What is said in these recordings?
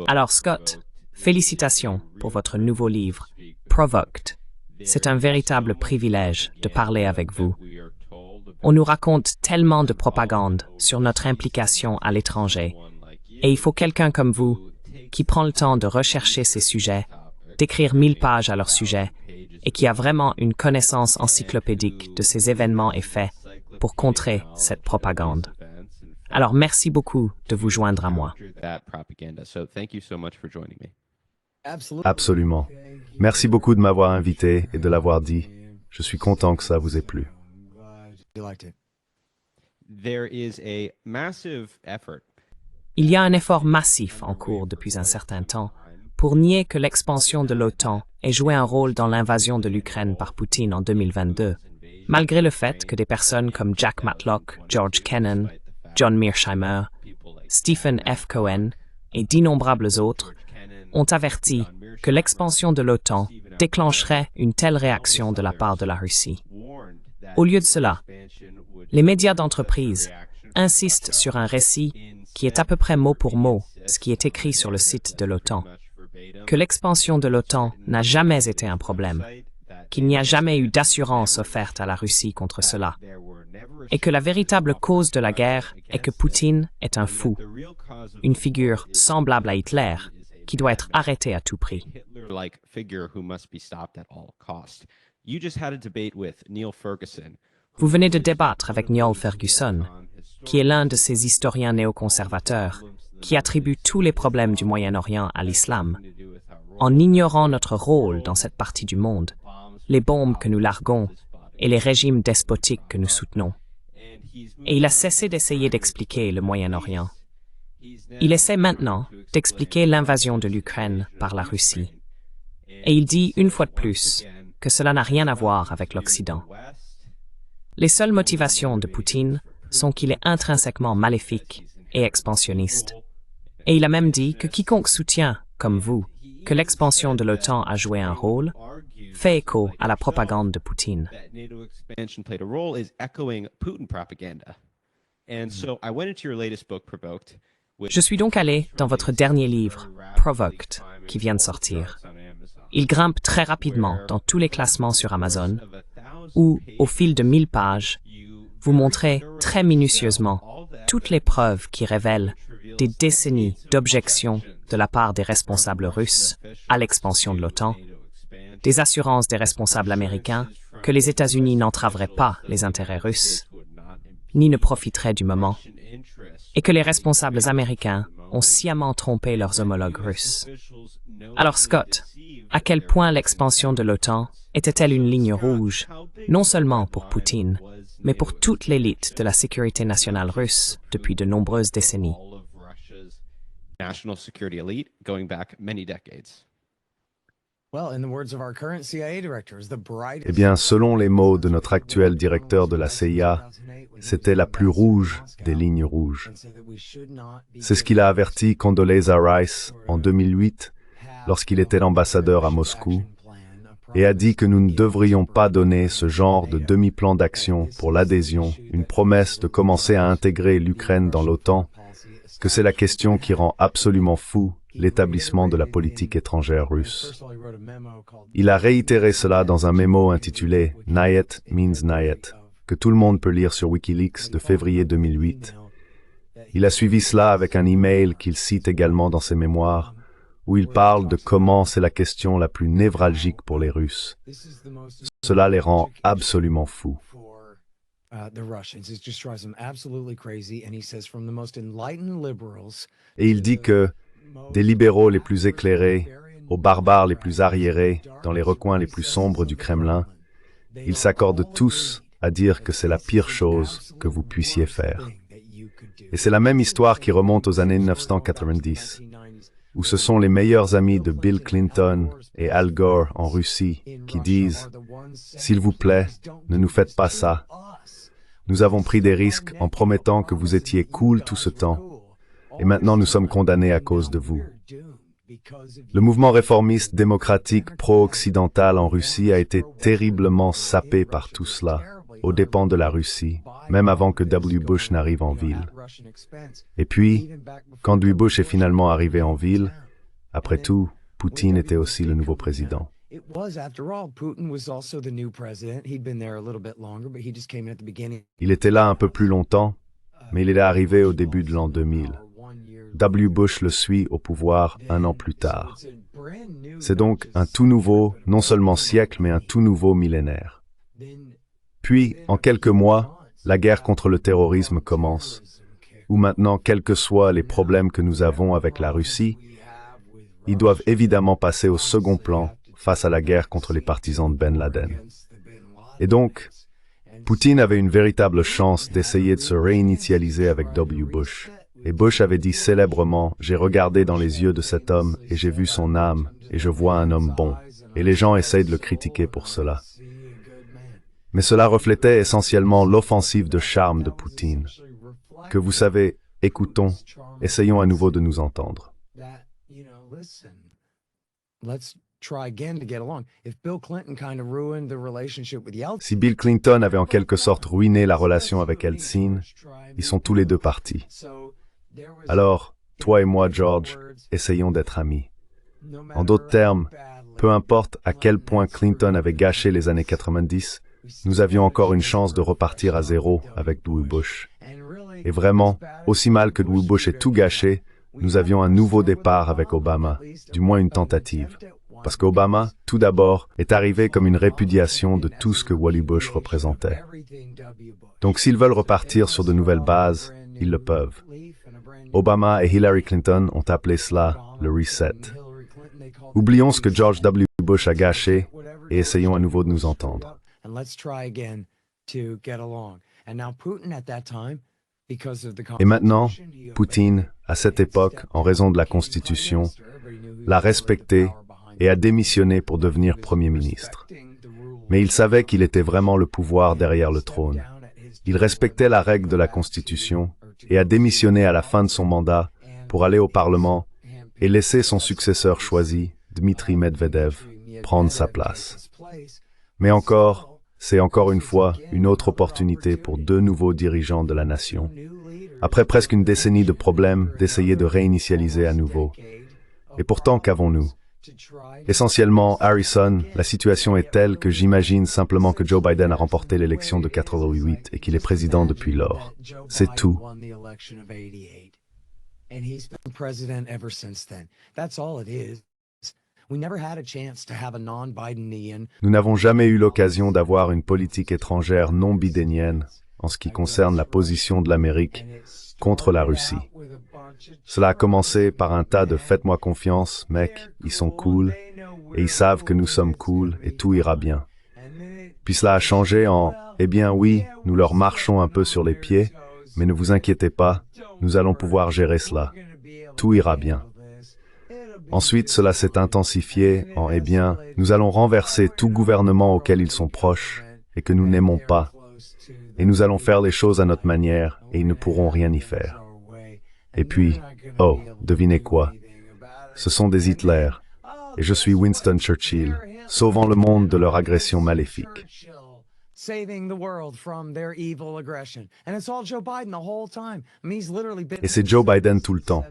Alors Scott, félicitations pour votre nouveau livre, Provoked. C'est un véritable privilège de parler avec vous. On nous raconte tellement de propagande sur notre implication à l'étranger, et il faut quelqu'un comme vous qui prend le temps de rechercher ces sujets, d'écrire 1000 pages à leur sujet, et qui a vraiment une connaissance encyclopédique de ces événements et faits pour contrer cette propagande. Alors merci beaucoup de vous joindre à moi. Absolument. Merci beaucoup de m'avoir invité et de l'avoir dit. Je suis content que ça vous ait plu. Il y a un effort massif en cours depuis un certain temps pour nier que l'expansion de l'OTAN ait joué un rôle dans l'invasion de l'Ukraine par Poutine en 2022, malgré le fait que des personnes comme Jack Matlock, George Kennan, John Mearsheimer, Stephen F. Cohen et d'innombrables autres ont averti que l'expansion de l'OTAN déclencherait une telle réaction de la part de la Russie. Au lieu de cela, les médias d'entreprise insistent sur un récit qui est à peu près mot pour mot ce qui est écrit sur le site de l'OTAN, que l'expansion de l'OTAN n'a jamais été un problème, qu'il n'y a jamais eu d'assurance offerte à la Russie contre cela, et que la véritable cause de la guerre est que Poutine est un fou, une figure semblable à Hitler, qui doit être arrêté à tout prix. Vous venez de débattre avec Niall Ferguson, qui est l'un de ces historiens néoconservateurs qui attribue tous les problèmes du Moyen-Orient à l'islam, en ignorant notre rôle dans cette partie du monde, les bombes que nous larguons et les régimes despotiques que nous soutenons. Et il a cessé d'essayer d'expliquer le Moyen-Orient. Il essaie maintenant d'expliquer l'invasion de l'Ukraine par la Russie. Et il dit une fois de plus que cela n'a rien à voir avec l'Occident. Les seules motivations de Poutine sont qu'il est intrinsèquement maléfique et expansionniste. Et il a même dit que quiconque soutient, comme vous, que l'expansion de l'OTAN a joué un rôle, fait écho à la propagande de Poutine. Je suis donc allé dans votre dernier livre, Provoked, qui vient de sortir. Il grimpe très rapidement dans tous les classements sur Amazon, où, au fil de 1000 pages, vous montrez très minutieusement toutes les preuves qui révèlent des décennies d'objections de la part des responsables russes à l'expansion de l'OTAN, des assurances des responsables américains que les États-Unis n'entraveraient pas les intérêts russes, ni ne profiteraient du moment, et que les responsables américains ont sciemment trompé leurs homologues russes. Alors Scott, à quel point l'expansion de l'OTAN était-elle une ligne rouge, non seulement pour Poutine, mais pour toute l'élite de la sécurité nationale russe depuis de nombreuses décennies? Eh bien, selon les mots de notre actuel directeur de la CIA, c'était la plus rouge des lignes rouges. C'est ce qu'il a averti Condoleezza Rice en 2008, lorsqu'il était l'ambassadeur à Moscou, et a dit que nous ne devrions pas donner ce genre de demi-plan d'action pour l'adhésion, une promesse de commencer à intégrer l'Ukraine dans l'OTAN, que c'est la question qui rend absolument fou l'établissement de la politique étrangère russe. Il a réitéré cela dans un mémo intitulé « Nyet means Nyet », que tout le monde peut lire sur Wikileaks de février 2008. Il a suivi cela avec un email qu'il cite également dans ses mémoires, où il parle de comment c'est la question la plus névralgique pour les Russes. Cela les rend absolument fous. Et il dit que, des libéraux les plus éclairés aux barbares les plus arriérés dans les recoins les plus sombres du Kremlin, ils s'accordent tous à dire que c'est la pire chose que vous puissiez faire. Et c'est la même histoire qui remonte aux années 1990, où ce sont les meilleurs amis de Bill Clinton et Al Gore en Russie qui disent « S'il vous plaît, ne nous faites pas ça. Nous avons pris des risques en promettant que vous étiez cool tout ce temps, et maintenant nous sommes condamnés à cause de vous. » Le mouvement réformiste démocratique pro-occidental en Russie a été terriblement sapé par tout cela. aux dépens de la Russie, même avant que W. Bush n'arrive en ville. Et puis, quand W. Bush est finalement arrivé en ville, après tout, Poutine était aussi le nouveau président. Il était là un peu plus longtemps, mais il est arrivé au début de l'an 2000. W. Bush le suit au pouvoir un an plus tard. C'est donc un tout nouveau, non seulement siècle, mais un tout nouveau millénaire. Puis, en quelques mois, la guerre contre le terrorisme commence, où maintenant, quels que soient les problèmes que nous avons avec la Russie, ils doivent évidemment passer au second plan face à la guerre contre les partisans de Ben Laden. Et donc, Poutine avait une véritable chance d'essayer de se réinitialiser avec W. Bush. Et Bush avait dit célèbrement, « J'ai regardé dans les yeux de cet homme et j'ai vu son âme, et je vois un homme bon. » Et les gens essayent de le critiquer pour cela. Mais cela reflétait essentiellement l'offensive de charme de Poutine. Que vous savez, écoutons, essayons à nouveau de nous entendre. Si Bill Clinton avait en quelque sorte ruiné la relation avec Yeltsin, ils sont tous les deux partis. Alors, toi et moi, George, essayons d'être amis. En d'autres termes, peu importe à quel point Clinton avait gâché les années 90, nous avions encore une chance de repartir à zéro avec W. Bush. Et vraiment, aussi mal que W. Bush ait tout gâché, nous avions un nouveau départ avec Obama, du moins une tentative. Parce qu'Obama, tout d'abord, est arrivé comme une répudiation de tout ce que Wally Bush représentait. Donc s'ils veulent repartir sur de nouvelles bases, ils le peuvent. Obama et Hillary Clinton ont appelé cela le reset. Oublions ce que George W. Bush a gâché et essayons à nouveau de nous entendre. Et maintenant, Poutine, à cette époque, en raison de la Constitution, l'a respecté et a démissionné pour devenir Premier ministre. Mais il savait qu'il était vraiment le pouvoir derrière le trône. Il respectait la règle de la Constitution et a démissionné à la fin de son mandat pour aller au Parlement et laisser son successeur choisi, Dmitri Medvedev, prendre sa place. Mais encore, c'est encore une fois une autre opportunité pour deux nouveaux dirigeants de la nation, après presque une décennie de problèmes, d'essayer de réinitialiser à nouveau. Et pourtant, qu'avons-nous? Essentiellement, Harrison, la situation est telle que j'imagine simplement que Joe Biden a remporté l'élection de 88 et qu'il est président depuis lors. C'est tout. Nous n'avons jamais eu l'occasion d'avoir une politique étrangère non bidénienne en ce qui concerne la position de l'Amérique contre la Russie. Cela a commencé par un tas de « faites-moi confiance, mec, ils sont cool, et ils savent que nous sommes cool, et tout ira bien ». Puis cela a changé en « eh bien oui, nous leur marchons un peu sur les pieds, mais ne vous inquiétez pas, nous allons pouvoir gérer cela. Tout ira bien ». Ensuite, cela s'est intensifié en « eh bien, nous allons renverser tout gouvernement auquel ils sont proches et que nous n'aimons pas, et nous allons faire les choses à notre manière, et ils ne pourront rien y faire. » Et puis, oh, devinez quoi? Ce sont des Hitler, et je suis Winston Churchill, sauvant le monde de leur agression maléfique. Et c'est Joe Biden tout le temps.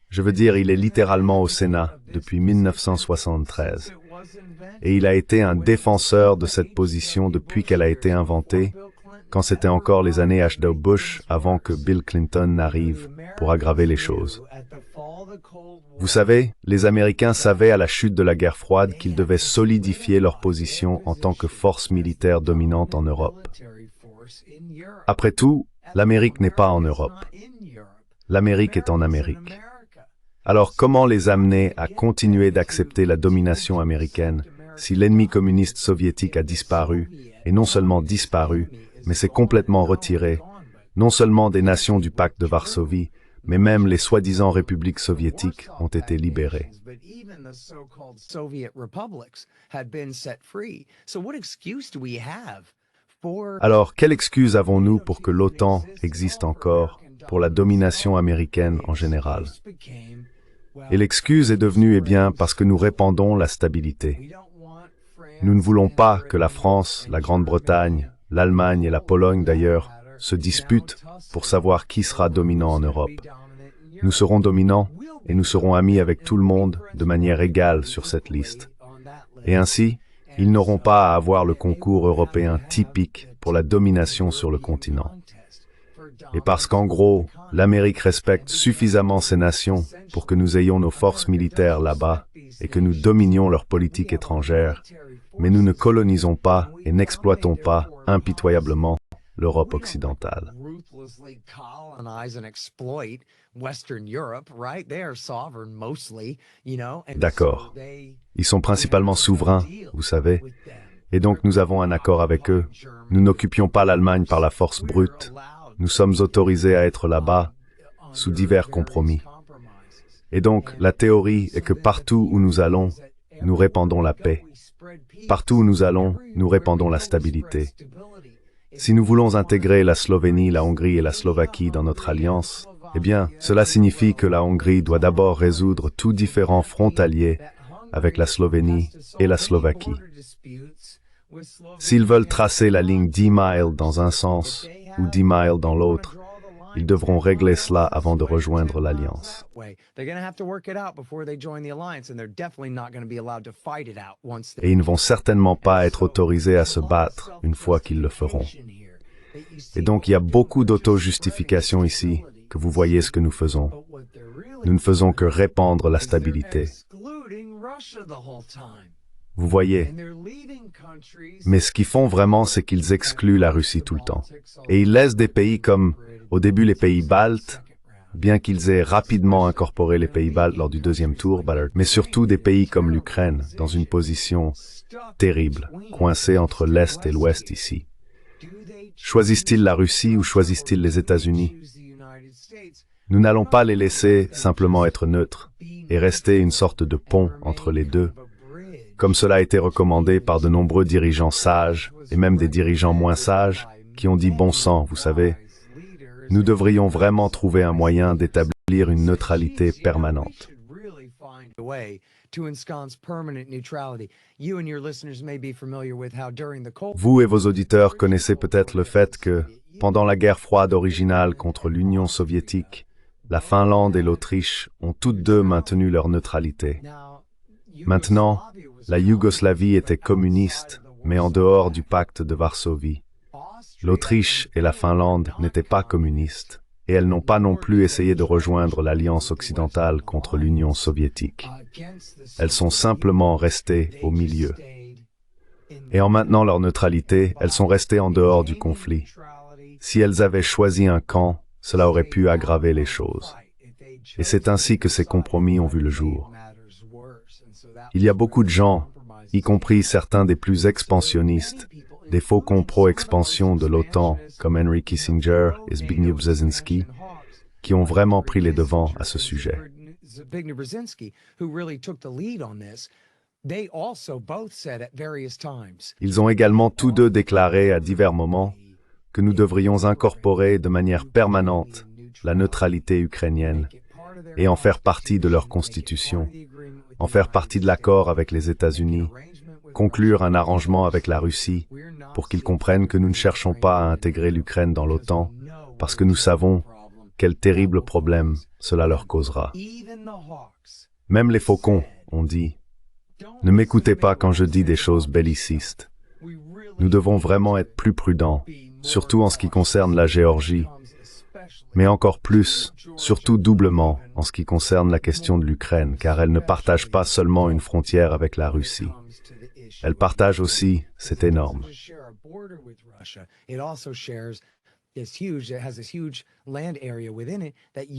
Je veux dire, il est littéralement au Sénat depuis 1973. Et il a été un défenseur de cette position depuis qu'elle a été inventée, quand c'était encore les années H.W. Bush avant que Bill Clinton n'arrive pour aggraver les choses. Vous savez, les Américains savaient à la chute de la guerre froide qu'ils devaient solidifier leur position en tant que force militaire dominante en Europe. Après tout, l'Amérique n'est pas en Europe. L'Amérique est en Amérique. Alors comment les amener à continuer d'accepter la domination américaine si l'ennemi communiste soviétique a disparu, et non seulement disparu, mais s'est complètement retiré, non seulement des nations du pacte de Varsovie, mais même les soi-disant républiques soviétiques ont été libérées. Alors, quelle excuse avons-nous pour que l'OTAN existe encore, pour la domination américaine en général? Et l'excuse est devenue, eh bien, parce que nous répandons la stabilité. Nous ne voulons pas que la France, la Grande-Bretagne, l'Allemagne et la Pologne d'ailleurs, se disputent pour savoir qui sera dominant en Europe. Nous serons dominants et nous serons amis avec tout le monde de manière égale sur cette liste. Et ainsi, ils n'auront pas à avoir le concours européen typique pour la domination sur le continent. Et parce qu'en gros, l'Amérique respecte suffisamment ces nations pour que nous ayons nos forces militaires là-bas et que nous dominions leur politique étrangère, mais nous ne colonisons pas et n'exploitons pas impitoyablement l'Europe occidentale. D'accord. Ils sont principalement souverains, vous savez, et donc nous avons un accord avec eux. Nous n'occupions pas l'Allemagne par la force brute. Nous sommes autorisés à être là-bas, sous divers compromis. Et donc, la théorie est que partout où nous allons, nous répandons la paix. Partout où nous allons, nous répandons la stabilité. Si nous voulons intégrer la Slovénie, la Hongrie et la Slovaquie dans notre alliance, eh bien, cela signifie que la Hongrie doit d'abord résoudre tout différend frontalier avec la Slovénie et la Slovaquie. S'ils veulent tracer la ligne 10 miles dans un sens ou 10 miles dans l'autre, ils devront régler cela avant de rejoindre l'Alliance. Et ils ne vont certainement pas être autorisés à se battre une fois qu'ils le feront. Et donc il y a beaucoup d'auto-justification ici, que vous voyez ce que nous faisons. Nous ne faisons que répandre la stabilité. Vous voyez. Mais ce qu'ils font vraiment, c'est qu'ils excluent la Russie tout le temps. Et ils laissent des pays comme, au début, les pays baltes, bien qu'ils aient rapidement incorporé les pays baltes lors du deuxième tour, mais surtout des pays comme l'Ukraine, dans une position terrible, coincée entre l'Est et l'Ouest ici. Choisissent-ils la Russie ou choisissent-ils les États-Unis? Nous n'allons pas les laisser simplement être neutres et rester une sorte de pont entre les deux, comme cela a été recommandé par de nombreux dirigeants sages, et même des dirigeants moins sages, qui ont dit bon sang, vous savez. Nous devrions vraiment trouver un moyen d'établir une neutralité permanente. Vous et vos auditeurs connaissez peut-être le fait que, pendant la guerre froide originale contre l'Union soviétique, la Finlande et l'Autriche ont toutes deux maintenu leur neutralité. Maintenant, la Yougoslavie était communiste, mais en dehors du pacte de Varsovie. L'Autriche et la Finlande n'étaient pas communistes, et elles n'ont pas non plus essayé de rejoindre l'Alliance occidentale contre l'Union soviétique. Elles sont simplement restées au milieu. Et en maintenant leur neutralité, elles sont restées en dehors du conflit. Si elles avaient choisi un camp, cela aurait pu aggraver les choses. Et c'est ainsi que ces compromis ont vu le jour. Il y a beaucoup de gens, y compris certains des plus expansionnistes, des faucons pro-expansion de l'OTAN, comme Henry Kissinger et Zbigniew Brzezinski, qui ont vraiment pris les devants à ce sujet. Ils ont également tous deux déclaré à divers moments que nous devrions incorporer de manière permanente la neutralité ukrainienne et en faire partie de leur constitution, en faire partie de l'accord avec les États-Unis, conclure un arrangement avec la Russie pour qu'ils comprennent que nous ne cherchons pas à intégrer l'Ukraine dans l'OTAN parce que nous savons quel terrible problème cela leur causera. Même les faucons ont dit « Ne m'écoutez pas quand je dis des choses bellicistes. Nous devons vraiment être plus prudents, surtout en ce qui concerne la Géorgie, mais encore plus, surtout doublement, en ce qui concerne la question de l'Ukraine, car elle ne partage pas seulement une frontière avec la Russie. Elle partage aussi, c'est énorme.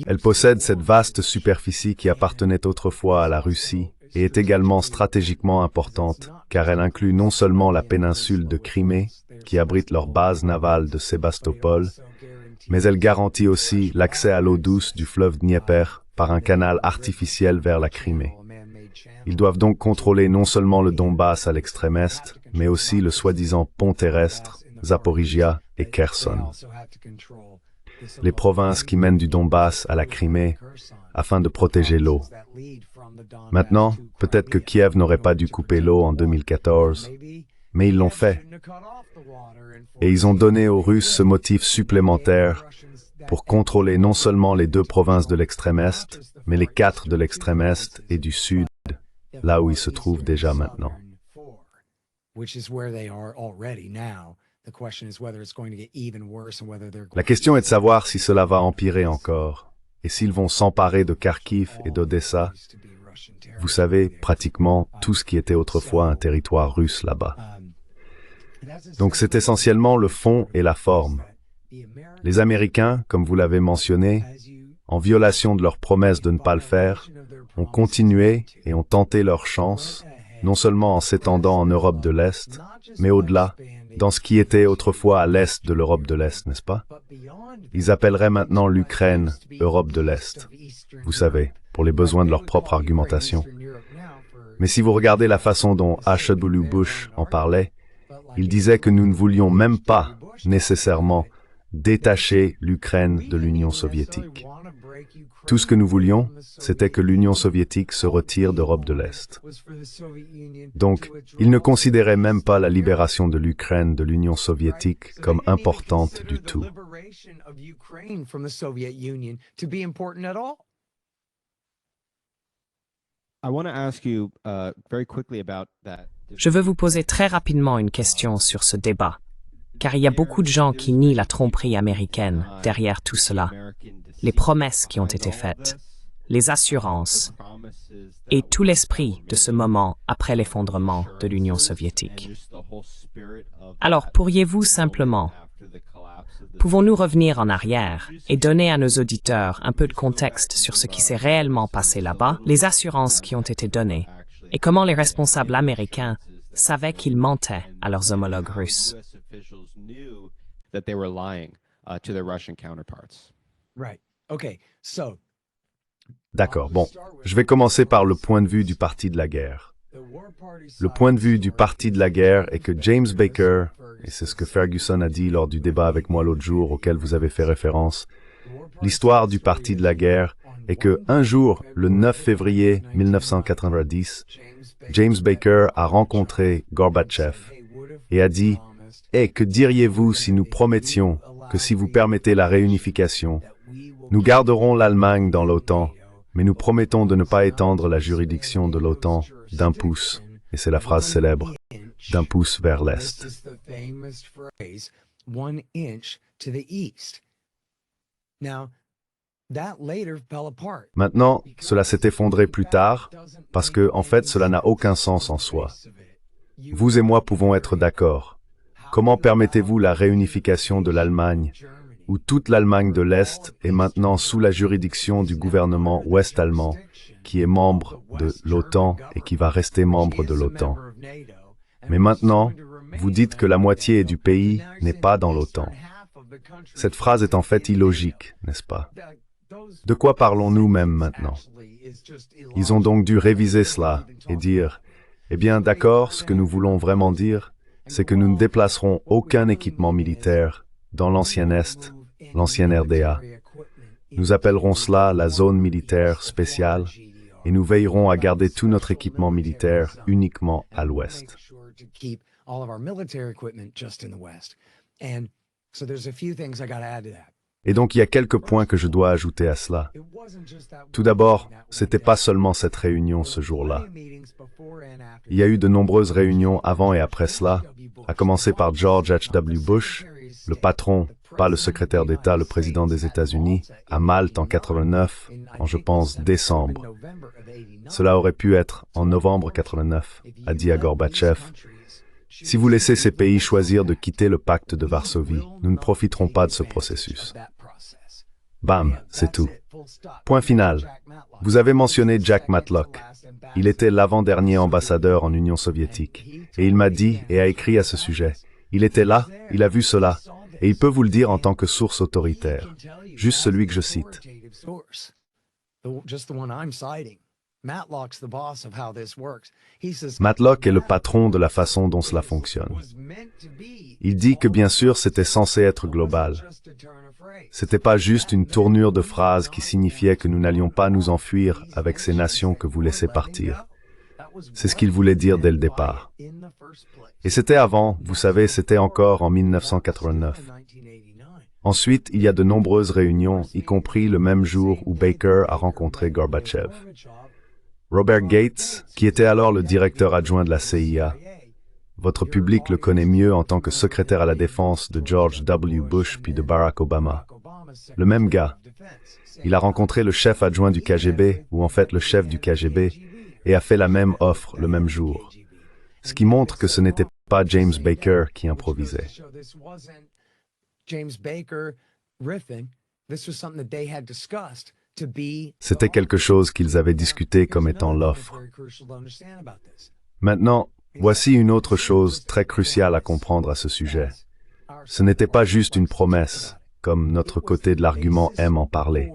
Elle possède cette vaste superficie qui appartenait autrefois à la Russie et est également stratégiquement importante, car elle inclut non seulement la péninsule de Crimée, qui abrite leur base navale de Sébastopol, mais elle garantit aussi l'accès à l'eau douce du fleuve Dniepr par un canal artificiel vers la Crimée. Ils doivent donc contrôler non seulement le Donbass à l'extrême est, mais aussi le soi-disant pont terrestre, Zaporizhia et Kherson. Les provinces qui mènent du Donbass à la Crimée, afin de protéger l'eau. Maintenant, peut-être que Kiev n'aurait pas dû couper l'eau en 2014, mais ils l'ont fait. Et ils ont donné aux Russes ce motif supplémentaire pour contrôler non seulement les 2 provinces de l'extrême Est, mais les 4 de l'extrême Est et du Sud, là où ils se trouvent déjà maintenant. La question est de savoir si cela va empirer encore, et s'ils vont s'emparer de Kharkiv et d'Odessa. Vous savez, pratiquement tout ce qui était autrefois un territoire russe là-bas. Donc c'est essentiellement le fond et la forme. Les Américains, comme vous l'avez mentionné, en violation de leur promesse de ne pas le faire, ont continué et ont tenté leur chance, non seulement en s'étendant en Europe de l'Est, mais au-delà, dans ce qui était autrefois à l'Est de l'Europe de l'Est, n'est-ce pas? Ils appelleraient maintenant l'Ukraine Europe de l'Est, vous savez, pour les besoins de leur propre argumentation. Mais si vous regardez la façon dont H.W. Bush en parlait, il disait que nous ne voulions même pas, nécessairement, détacher l'Ukraine de l'Union soviétique. Tout ce que nous voulions, c'était que l'Union soviétique se retire d'Europe de l'Est. Donc, il ne considérait même pas la libération de l'Ukraine de l'Union soviétique comme importante du tout. Je veux vous poser très rapidement une question sur ce débat, car il y a beaucoup de gens qui nient la tromperie américaine derrière tout cela, les promesses qui ont été faites, les assurances et tout l'esprit de ce moment après l'effondrement de l'Union soviétique. Alors, pourriez-vous simplement, pouvons-nous revenir en arrière et donner à nos auditeurs un peu de contexte sur ce qui s'est réellement passé là-bas, les assurances qui ont été données, et comment les responsables américains savaient qu'ils mentaient à leurs homologues russes? D'accord, bon, je vais commencer par le point de vue du parti de la guerre. Le point de vue du parti de la guerre est que James Baker, et c'est ce que Ferguson a dit lors du débat avec moi l'autre jour auquel vous avez fait référence, l'histoire du parti de la guerre est que un jour, le 9 février 1990, James Baker a rencontré Gorbatchev et a dit « Eh, que diriez-vous si nous promettions que si vous permettez la réunification, nous garderons l'Allemagne dans l'OTAN, mais nous promettons de ne pas étendre la juridiction de l'OTAN d'1 pouce, et c'est la phrase célèbre, d'1 pouce vers l'Est. » Maintenant, cela s'est effondré plus tard, parce que, en fait, cela n'a aucun sens en soi. Vous et moi pouvons être d'accord. Comment permettez-vous la réunification de l'Allemagne, où toute l'Allemagne de l'Est est maintenant sous la juridiction du gouvernement ouest-allemand, qui est membre de l'OTAN et qui va rester membre de l'OTAN. Mais maintenant, vous dites que la moitié du pays n'est pas dans l'OTAN. Cette phrase est en fait illogique, n'est-ce pas? De quoi parlons-nous même maintenant? Ils ont donc dû réviser cela et dire, eh bien d'accord, ce que nous voulons vraiment dire, c'est que nous ne déplacerons aucun équipement militaire dans l'ancien Est, l'ancienne RDA. Nous appellerons cela la zone militaire spéciale et nous veillerons à garder tout notre équipement militaire uniquement à l'Ouest. Et donc il y a quelques points que je dois ajouter à cela. Tout d'abord, ce n'était pas seulement cette réunion ce jour-là. Il y a eu de nombreuses réunions avant et après cela, à commencer par George H.W. Bush, le patron, pas le secrétaire d'État, le président des États-Unis, à Malte en 89, en je pense décembre. Cela aurait pu être en novembre 89, a dit à Gorbatchev. Si vous laissez ces pays choisir de quitter le pacte de Varsovie, nous ne profiterons pas de ce processus. Bam, c'est tout. Point final. Vous avez mentionné Jack Matlock. Il était l'avant-dernier ambassadeur en Union soviétique. Et il m'a dit et a écrit à ce sujet. Il était là, il a vu cela. Et il peut vous le dire en tant que source autoritaire. Juste celui que je cite. Matlock est le patron de la façon dont cela fonctionne. Il dit que bien sûr c'était censé être global. C'était pas juste une tournure de phrase qui signifiait que nous n'allions pas nous enfuir avec ces nations que vous laissez partir. C'est ce qu'il voulait dire dès le départ. Et c'était avant, vous savez, c'était encore en 1989. Ensuite, il y a de nombreuses réunions, y compris le même jour où Baker a rencontré Gorbatchev. Robert Gates, qui était alors le directeur adjoint de la CIA, votre public le connaît mieux en tant que secrétaire à la défense de George W. Bush puis de Barack Obama. Le même gars. Il a rencontré le chef adjoint du KGB, ou en fait le chef du KGB, et a fait la même offre le même jour. Ce qui montre que ce n'était pas James Baker qui improvisait. C'était quelque chose qu'ils avaient discuté comme étant l'offre. Maintenant, voici une autre chose très cruciale à comprendre à ce sujet. Ce n'était pas juste une promesse, comme notre côté de l'argument aime en parler.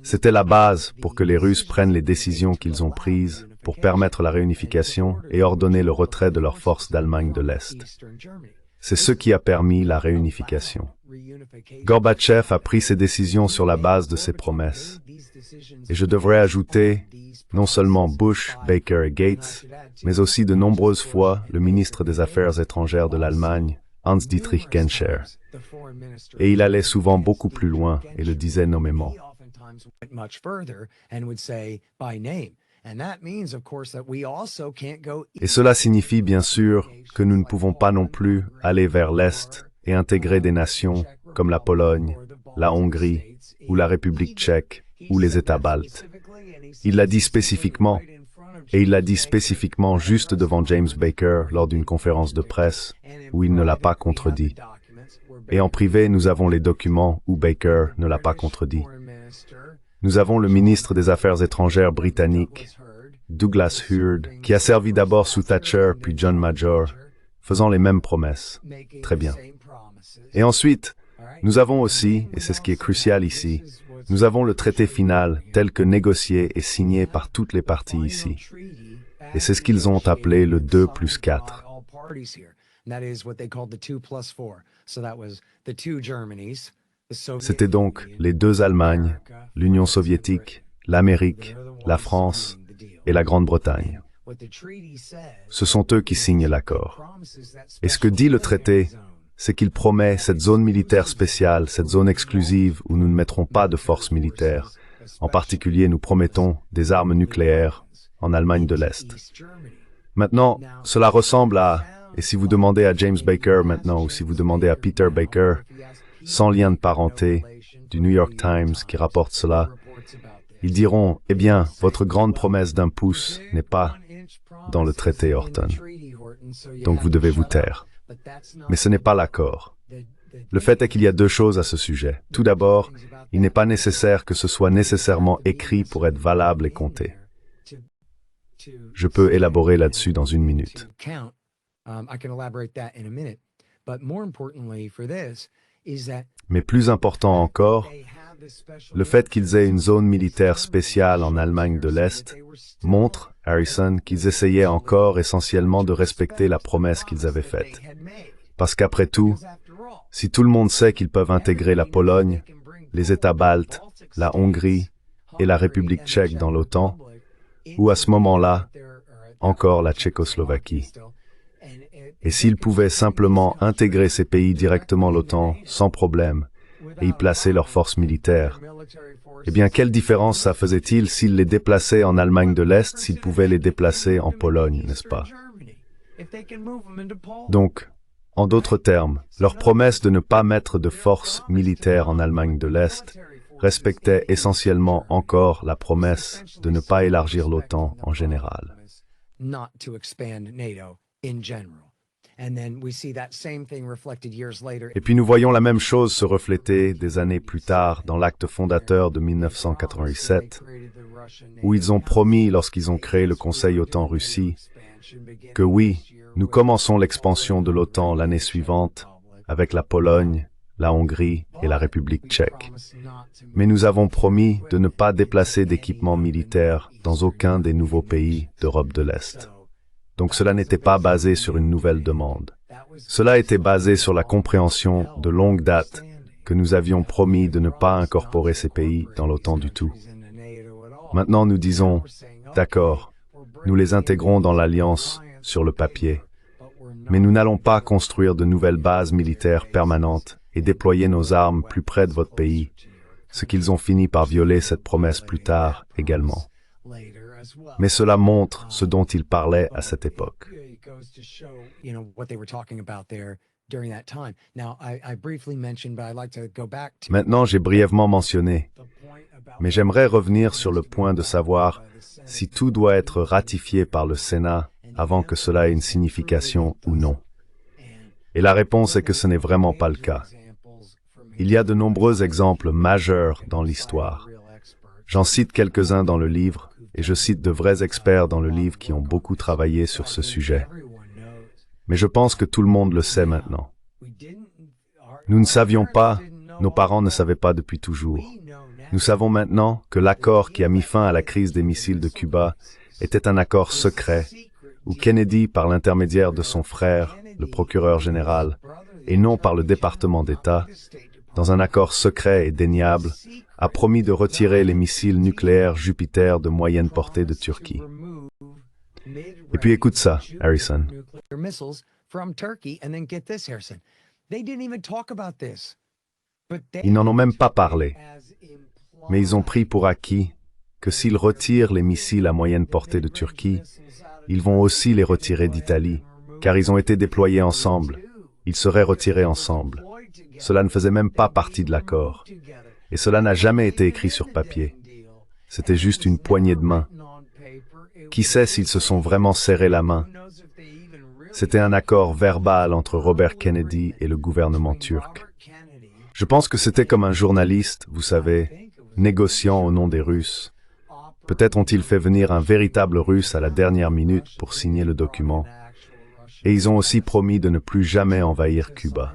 C'était la base pour que les Russes prennent les décisions qu'ils ont prises pour permettre la réunification et ordonner le retrait de leurs forces d'Allemagne de l'Est. C'est ce qui a permis la réunification. Gorbatchev a pris ses décisions sur la base de ses promesses. Et je devrais ajouter, non seulement Bush, Baker et Gates, mais aussi de nombreuses fois le ministre des Affaires étrangères de l'Allemagne, Hans-Dietrich Genscher. Et il allait souvent beaucoup plus loin et le disait nommément. Et cela signifie bien sûr que nous ne pouvons pas non plus aller vers l'Est et intégrer des nations comme la Pologne, la Hongrie ou la République tchèque ou les États baltes. Il l'a dit spécifiquement, et il l'a dit spécifiquement juste devant James Baker lors d'une conférence de presse où il ne l'a pas contredit. Et en privé, nous avons les documents où Baker ne l'a pas contredit. Nous avons le ministre des Affaires étrangères britannique, Douglas Hurd, qui a servi d'abord sous Thatcher puis John Major, faisant les mêmes promesses. Très bien. Et ensuite, nous avons aussi, et c'est ce qui est crucial ici, nous avons le traité final tel que négocié et signé par toutes les parties ici. Et c'est ce qu'ils ont appelé le 2+4. C'était donc les deux Allemagnes, l'Union soviétique, l'Amérique, la France et la Grande-Bretagne. Ce sont eux qui signent l'accord. Et ce que dit le traité, c'est qu'il promet cette zone militaire spéciale, cette zone exclusive où nous ne mettrons pas de forces militaires. En particulier, nous promettons des armes nucléaires en Allemagne de l'Est. Maintenant, cela ressemble à, et si vous demandez à James Baker maintenant, ou si vous demandez à Peter Baker, sans lien de parenté, du New York Times qui rapporte cela, ils diront, eh bien, votre grande promesse d'un pouce n'est pas dans le traité Horton. Donc vous devez vous taire. Mais ce n'est pas l'accord. Le fait est qu'il y a deux choses à ce sujet. Tout d'abord, il n'est pas nécessaire que ce soit nécessairement écrit pour être valable et compté. Je peux élaborer là-dessus dans une minute. Mais plus important encore, le fait qu'ils aient une zone militaire spéciale en Allemagne de l'Est montre, Harrison, qu'ils essayaient encore essentiellement de respecter la promesse qu'ils avaient faite. Parce qu'après tout, si tout le monde sait qu'ils peuvent intégrer la Pologne, les États baltes, la Hongrie et la République tchèque dans l'OTAN, ou à ce moment-là, encore la Tchécoslovaquie. Et s'ils pouvaient simplement intégrer ces pays directement l'OTAN sans problème et y placer leurs forces militaires, eh bien, quelle différence ça faisait-il s'ils les déplaçaient en Allemagne de l'Est, s'ils pouvaient les déplacer en Pologne, n'est-ce pas? Donc, en d'autres termes, leur promesse de ne pas mettre de forces militaires en Allemagne de l'Est respectait essentiellement encore la promesse de ne pas élargir l'OTAN en général. Et puis nous voyons la même chose se refléter des années plus tard dans l'acte fondateur de 1987, où ils ont promis, lorsqu'ils ont créé le Conseil OTAN-Russie, que oui, nous commençons l'expansion de l'OTAN l'année suivante avec la Pologne, la Hongrie et la République tchèque. Mais nous avons promis de ne pas déplacer d'équipements militaires dans aucun des nouveaux pays d'Europe de l'Est. Donc cela n'était pas basé sur une nouvelle demande. Cela était basé sur la compréhension de longue date que nous avions promis de ne pas incorporer ces pays dans l'OTAN du tout. Maintenant nous disons, d'accord, nous les intégrons dans l'Alliance sur le papier. Mais nous n'allons pas construire de nouvelles bases militaires permanentes et déployer nos armes plus près de votre pays, ce qu'ils ont fini par violer cette promesse plus tard également. Mais cela montre ce dont ils parlaient à cette époque. Maintenant, j'ai brièvement mentionné, mais j'aimerais revenir sur le point de savoir si tout doit être ratifié par le Sénat avant que cela ait une signification ou non. Et la réponse est que ce n'est vraiment pas le cas. Il y a de nombreux exemples majeurs dans l'histoire. J'en cite quelques-uns dans le livre, et je cite de vrais experts dans le livre qui ont beaucoup travaillé sur ce sujet. Mais je pense que tout le monde le sait maintenant. Nous ne savions pas, nos parents ne savaient pas depuis toujours. Nous savons maintenant que l'accord qui a mis fin à la crise des missiles de Cuba était un accord secret, où Kennedy, par l'intermédiaire de son frère, le procureur général, et non par le département d'État, dans un accord secret et déniable, a promis de retirer les missiles nucléaires Jupiter de moyenne portée de Turquie. Et puis écoute ça, Harrison. Ils n'en ont même pas parlé, mais ils ont pris pour acquis que s'ils retirent les missiles à moyenne portée de Turquie, ils vont aussi les retirer d'Italie, car ils ont été déployés ensemble. Ils seraient retirés ensemble. Cela ne faisait même pas partie de l'accord. Et cela n'a jamais été écrit sur papier. C'était juste une poignée de main. Qui sait s'ils se sont vraiment serrés la main? C'était un accord verbal entre Robert Kennedy et le gouvernement turc. Je pense que c'était comme un journaliste, vous savez, négociant au nom des Russes. Peut-être ont-ils fait venir un véritable Russe à la dernière minute pour signer le document. Et ils ont aussi promis de ne plus jamais envahir Cuba.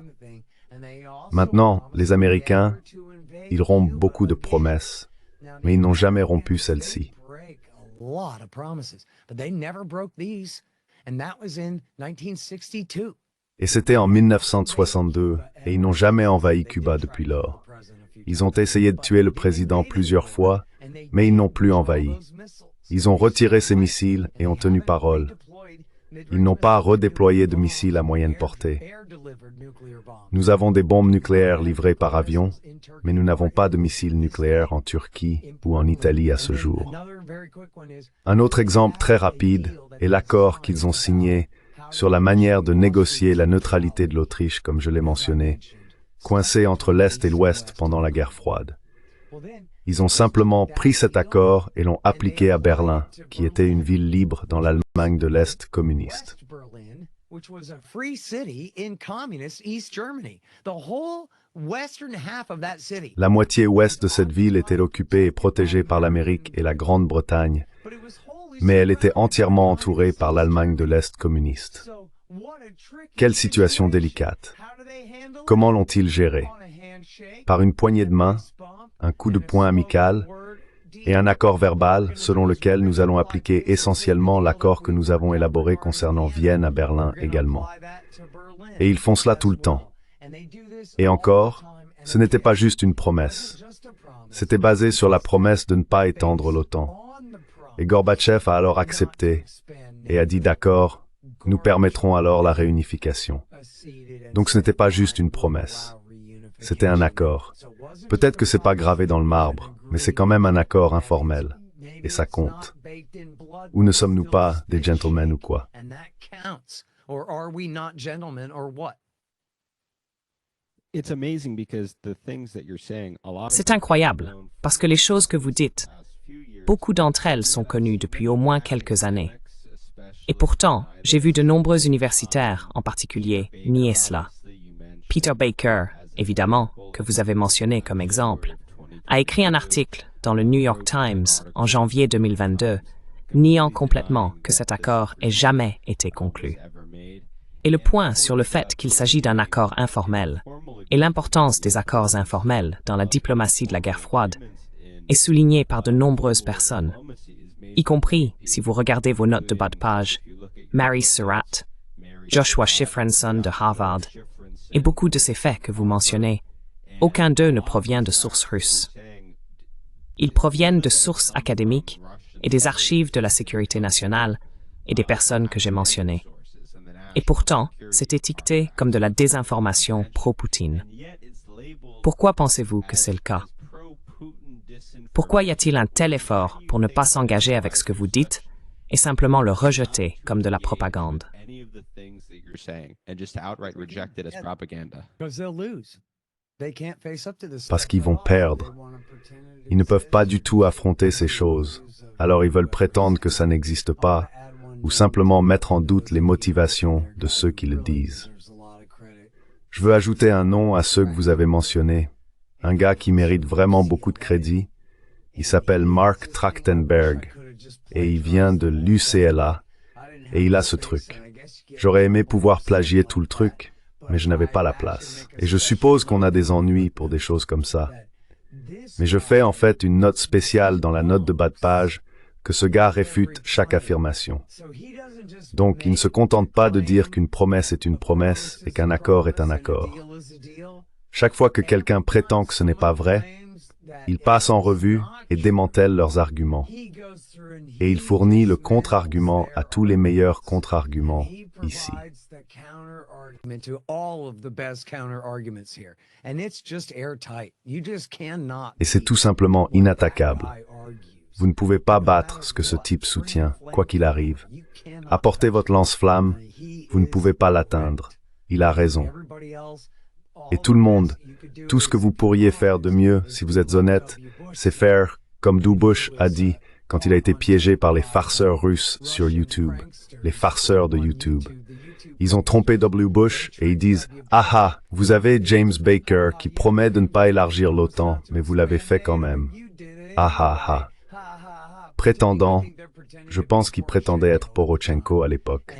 Maintenant, les Américains, ils rompent beaucoup de promesses, mais ils n'ont jamais rompu celle-ci. Et c'était en 1962, et ils n'ont jamais envahi Cuba depuis lors. Ils ont essayé de tuer le président plusieurs fois, mais ils n'ont plus envahi. Ils ont retiré ces missiles et ont tenu parole. Ils n'ont pas redéployé de missiles à moyenne portée. Nous avons des bombes nucléaires livrées par avion, mais nous n'avons pas de missiles nucléaires en Turquie ou en Italie à ce jour. Un autre exemple très rapide est l'accord qu'ils ont signé sur la manière de négocier la neutralité de l'Autriche, comme je l'ai mentionné, coincée entre l'Est et l'Ouest pendant la guerre froide. Ils ont simplement pris cet accord et l'ont appliqué à Berlin, qui était une ville libre dans l'Allemagne de l'Est communiste. La moitié ouest de cette ville était occupée et protégée par l'Amérique et la Grande-Bretagne, mais elle était entièrement entourée par l'Allemagne de l'Est communiste. Quelle situation délicate. Comment l'ont-ils géré? Par une poignée de main, un coup de poing amical et un accord verbal selon lequel nous allons appliquer essentiellement l'accord que nous avons élaboré concernant Vienne à Berlin également. Et ils font cela tout le temps. Et encore, ce n'était pas juste une promesse. C'était basé sur la promesse de ne pas étendre l'OTAN. Et Gorbatchev a alors accepté et a dit d'accord, nous permettrons alors la réunification. Donc ce n'était pas juste une promesse. C'était un accord. Peut-être que c'est pas gravé dans le marbre, mais c'est quand même un accord informel. Et ça compte. Ou ne sommes-nous pas des gentlemen ou quoi? C'est incroyable, parce que les choses que vous dites, beaucoup d'entre elles sont connues depuis au moins quelques années. Et pourtant, j'ai vu de nombreux universitaires, en particulier, nier cela. Peter Baker, évidemment, que vous avez mentionné comme exemple, a écrit un article dans le New York Times en janvier 2022, niant complètement que cet accord ait jamais été conclu. Et le point sur le fait qu'il s'agit d'un accord informel et l'importance des accords informels dans la diplomatie de la guerre froide est souligné par de nombreuses personnes, y compris, si vous regardez vos notes de bas de page, Mary Surratt, Joshua Shifrinson de Harvard, et beaucoup de ces faits que vous mentionnez, aucun d'eux ne provient de sources russes. Ils proviennent de sources académiques et des archives de la sécurité nationale et des personnes que j'ai mentionnées. Et pourtant, c'est étiqueté comme de la désinformation pro-Poutine. Pourquoi pensez-vous que c'est le cas? Pourquoi y a-t-il un tel effort pour ne pas s'engager avec ce que vous dites et simplement le rejeter comme de la propagande? Parce qu'ils vont perdre. Ils ne peuvent pas du tout affronter ces choses. Alors ils veulent prétendre que ça n'existe pas, ou simplement mettre en doute les motivations de ceux qui le disent. Je veux ajouter un nom à ceux que vous avez mentionnés, un gars qui mérite vraiment beaucoup de crédit. Il s'appelle Mark Trachtenberg, et il vient de l'UCLA, et il a ce truc. J'aurais aimé pouvoir plagier tout le truc, mais je n'avais pas la place. Et je suppose qu'on a des ennuis pour des choses comme ça. Mais je fais en fait une note spéciale dans la note de bas de page que ce gars réfute chaque affirmation. Donc, il ne se contente pas de dire qu'une promesse est une promesse et qu'un accord est un accord. Chaque fois que quelqu'un prétend que ce n'est pas vrai, il passe en revue et démantèle leurs arguments. Et il fournit le contre-argument à tous les meilleurs contre-arguments ici. Et c'est tout simplement inattaquable. Vous ne pouvez pas battre ce que ce type soutient, quoi qu'il arrive. Apportez votre lance-flamme, vous ne pouvez pas l'atteindre. Il a raison. Et tout le monde, tout ce que vous pourriez faire de mieux, si vous êtes honnête, c'est faire, comme Doug Bush a dit, quand il a été piégé par les farceurs russes sur YouTube, les farceurs de YouTube. Ils ont trompé W. Bush et ils disent « Ah ah, vous avez James Baker qui promet de ne pas élargir l'OTAN, mais vous l'avez fait quand même. Ah ah ah. » Prétendant, je pense qu'il prétendait être Porochenko à l'époque.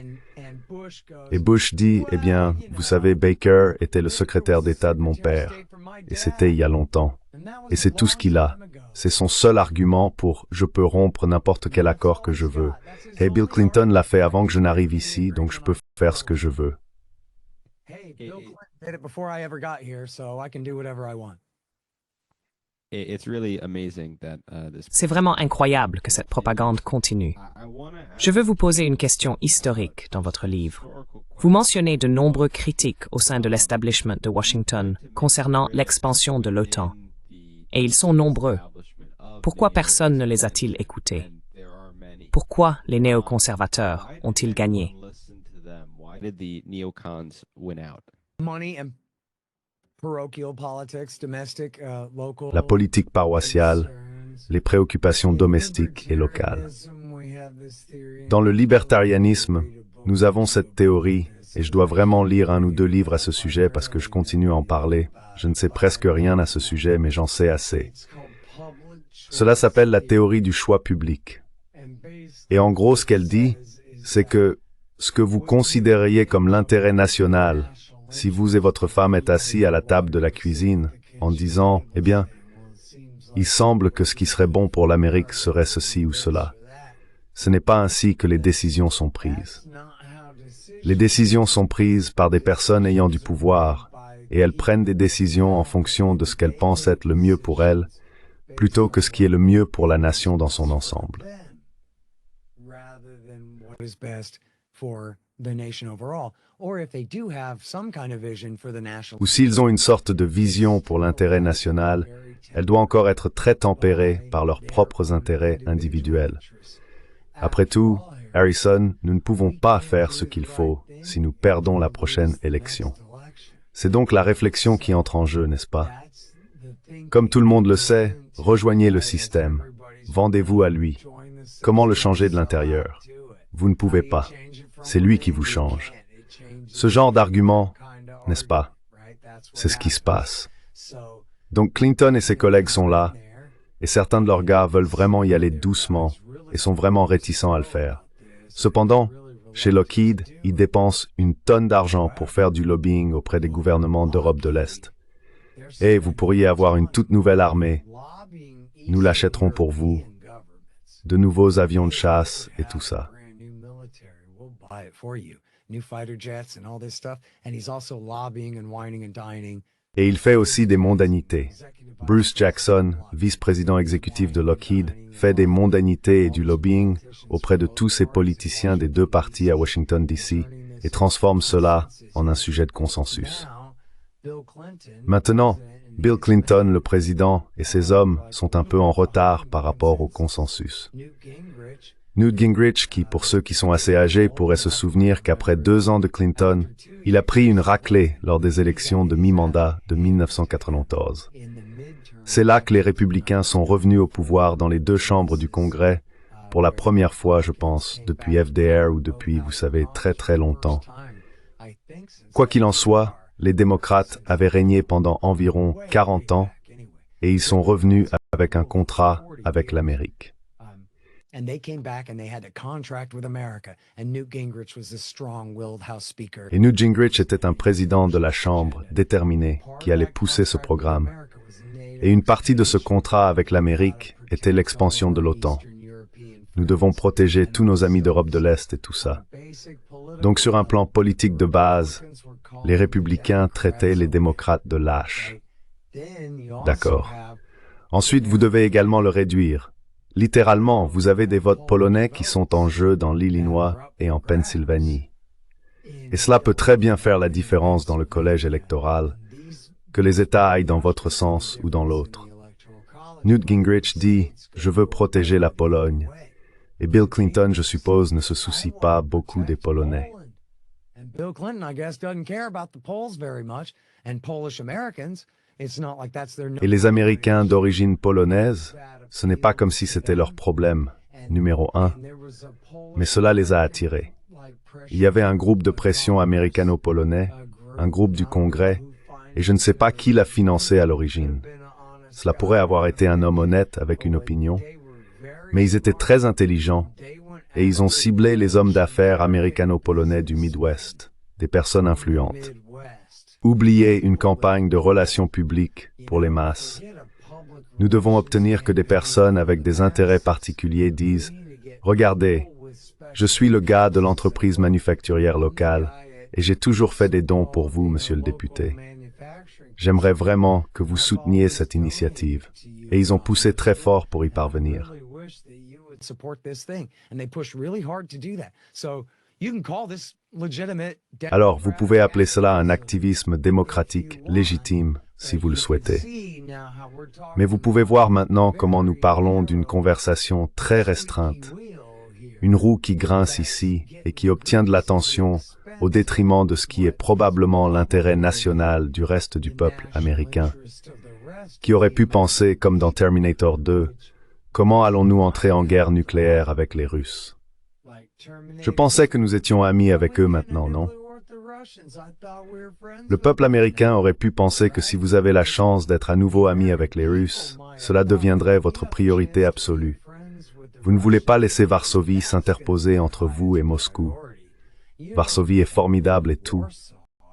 Et Bush dit, eh bien, vous savez, Baker était le secrétaire d'État de mon père. Et c'était il y a longtemps. Et c'est tout ce qu'il a. C'est son seul argument pour « je peux rompre n'importe quel accord que je veux ». Hey, Bill Clinton l'a fait avant que je n'arrive ici, donc je peux faire ce que je veux. C'est vraiment incroyable que cette propagande continue. Je veux vous poser une question historique dans votre livre. Vous mentionnez de nombreux critiques au sein de l'establishment de Washington concernant l'expansion de l'OTAN. Et ils sont nombreux. Pourquoi personne ne les a-t-il écoutés? Pourquoi les néoconservateurs ont-ils gagné? La politique paroissiale, les préoccupations domestiques et locales. Dans le libertarianisme, nous avons cette théorie, et je dois vraiment lire 1 ou 2 livres à ce sujet parce que je continue à en parler. Je ne sais presque rien à ce sujet, mais j'en sais assez. Cela s'appelle la théorie du choix public. Et en gros, ce qu'elle dit, c'est que ce que vous considériez comme l'intérêt national, si vous et votre femme êtes assis à la table de la cuisine, en disant, eh bien, il semble que ce qui serait bon pour l'Amérique serait ceci ou cela. Ce n'est pas ainsi que les décisions sont prises. Les décisions sont prises par des personnes ayant du pouvoir, et elles prennent des décisions en fonction de ce qu'elles pensent être le mieux pour elles, plutôt que ce qui est le mieux pour la nation dans son ensemble. Ou s'ils ont une sorte de vision pour l'intérêt national, elle doit encore être très tempérée par leurs propres intérêts individuels. Après tout, Harrison, nous ne pouvons pas faire ce qu'il faut si nous perdons la prochaine élection. C'est donc la réflexion qui entre en jeu, n'est-ce pas? Comme tout le monde le sait, rejoignez le système. Vendez-vous à lui. Comment le changer de l'intérieur? Vous ne pouvez pas. C'est lui qui vous change. Ce genre d'argument, n'est-ce pas? C'est ce qui se passe. Donc Clinton et ses collègues sont là, et certains de leurs gars veulent vraiment y aller doucement et sont vraiment réticents à le faire. Cependant, chez Lockheed, ils dépensent une tonne d'argent pour faire du lobbying auprès des gouvernements d'Europe de l'Est. Et vous pourriez avoir une toute nouvelle armée. Nous l'achèterons pour vous. De nouveaux avions de chasse et tout ça. New fighter jets and all this stuff, and he's also lobbying and whining and dining Et il fait aussi des mondanités. Bruce Jackson, vice-président exécutif de Lockheed, fait des mondanités et du lobbying auprès de tous ces politiciens des deux partis à Washington, D.C. et transforme cela en un sujet de consensus. Maintenant, Bill Clinton, le président, et ses hommes sont un peu en retard par rapport au consensus. Newt Gingrich, qui, pour ceux qui sont assez âgés, pourrait se souvenir qu'après 2 ans de Clinton, il a pris une raclée lors des élections de mi-mandat de 1994. C'est là que les républicains sont revenus au pouvoir dans les 2 chambres du Congrès, pour la première fois, je pense, depuis FDR ou depuis, vous savez, très très longtemps. Quoi qu'il en soit, les démocrates avaient régné pendant environ 40 ans et ils sont revenus avec un contrat avec l'Amérique. And they came back and they had a contract with America. And Newt Gingrich was a strong-willed House Speaker. Et Newt Gingrich était un président de la Chambre déterminé qui allait pousser ce programme. Et une partie de ce contrat avec l'Amérique était l'expansion de l'OTAN. Nous devons protéger tous nos amis d'Europe de l'Est et tout ça. Donc sur un plan politique de base, les républicains traitaient les démocrates de lâches. D'accord. Ensuite, vous devez également le réduire. Littéralement, vous avez des votes polonais qui sont en jeu dans l'Illinois et en Pennsylvanie. Et cela peut très bien faire la différence dans le collège électoral, que les États aillent dans votre sens ou dans l'autre. Newt Gingrich dit « Je veux protéger la Pologne ». Et Bill Clinton, je suppose, ne se soucie pas beaucoup des Polonais. Bill Clinton, I guess, doesn't care about the Poles very much, and Polish Americans. It's not like that's their. Et les Américains d'origine polonaise, ce n'est pas comme si c'était leur problème, numéro 1, mais cela les a attirés. Il y avait un groupe de pression américano-polonais, un groupe du Congrès, et je ne sais pas qui l'a financé à l'origine. Cela pourrait avoir été un homme honnête avec une opinion, mais ils étaient très intelligents, et ils ont ciblé les hommes d'affaires américano-polonais du Midwest, des personnes influentes. Oubliez une campagne de relations publiques pour les masses. Nous devons obtenir que des personnes avec des intérêts particuliers disent « Regardez, je suis le gars de l'entreprise manufacturière locale et j'ai toujours fait des dons pour vous, monsieur le député. J'aimerais vraiment que vous souteniez cette initiative. » Et ils ont poussé très fort pour y parvenir. Alors, vous pouvez appeler cela un activisme démocratique légitime, si vous le souhaitez. Mais vous pouvez voir maintenant comment nous parlons d'une conversation très restreinte. Une roue qui grince ici et qui obtient de l'attention au détriment de ce qui est probablement l'intérêt national du reste du peuple américain. Qui aurait pu penser, comme dans Terminator 2, comment allons-nous entrer en guerre nucléaire avec les Russes? Je pensais que nous étions amis avec eux maintenant, non? Le peuple américain aurait pu penser que si vous avez la chance d'être à nouveau amis avec les Russes, cela deviendrait votre priorité absolue. Vous ne voulez pas laisser Varsovie s'interposer entre vous et Moscou. Varsovie est formidable et tout.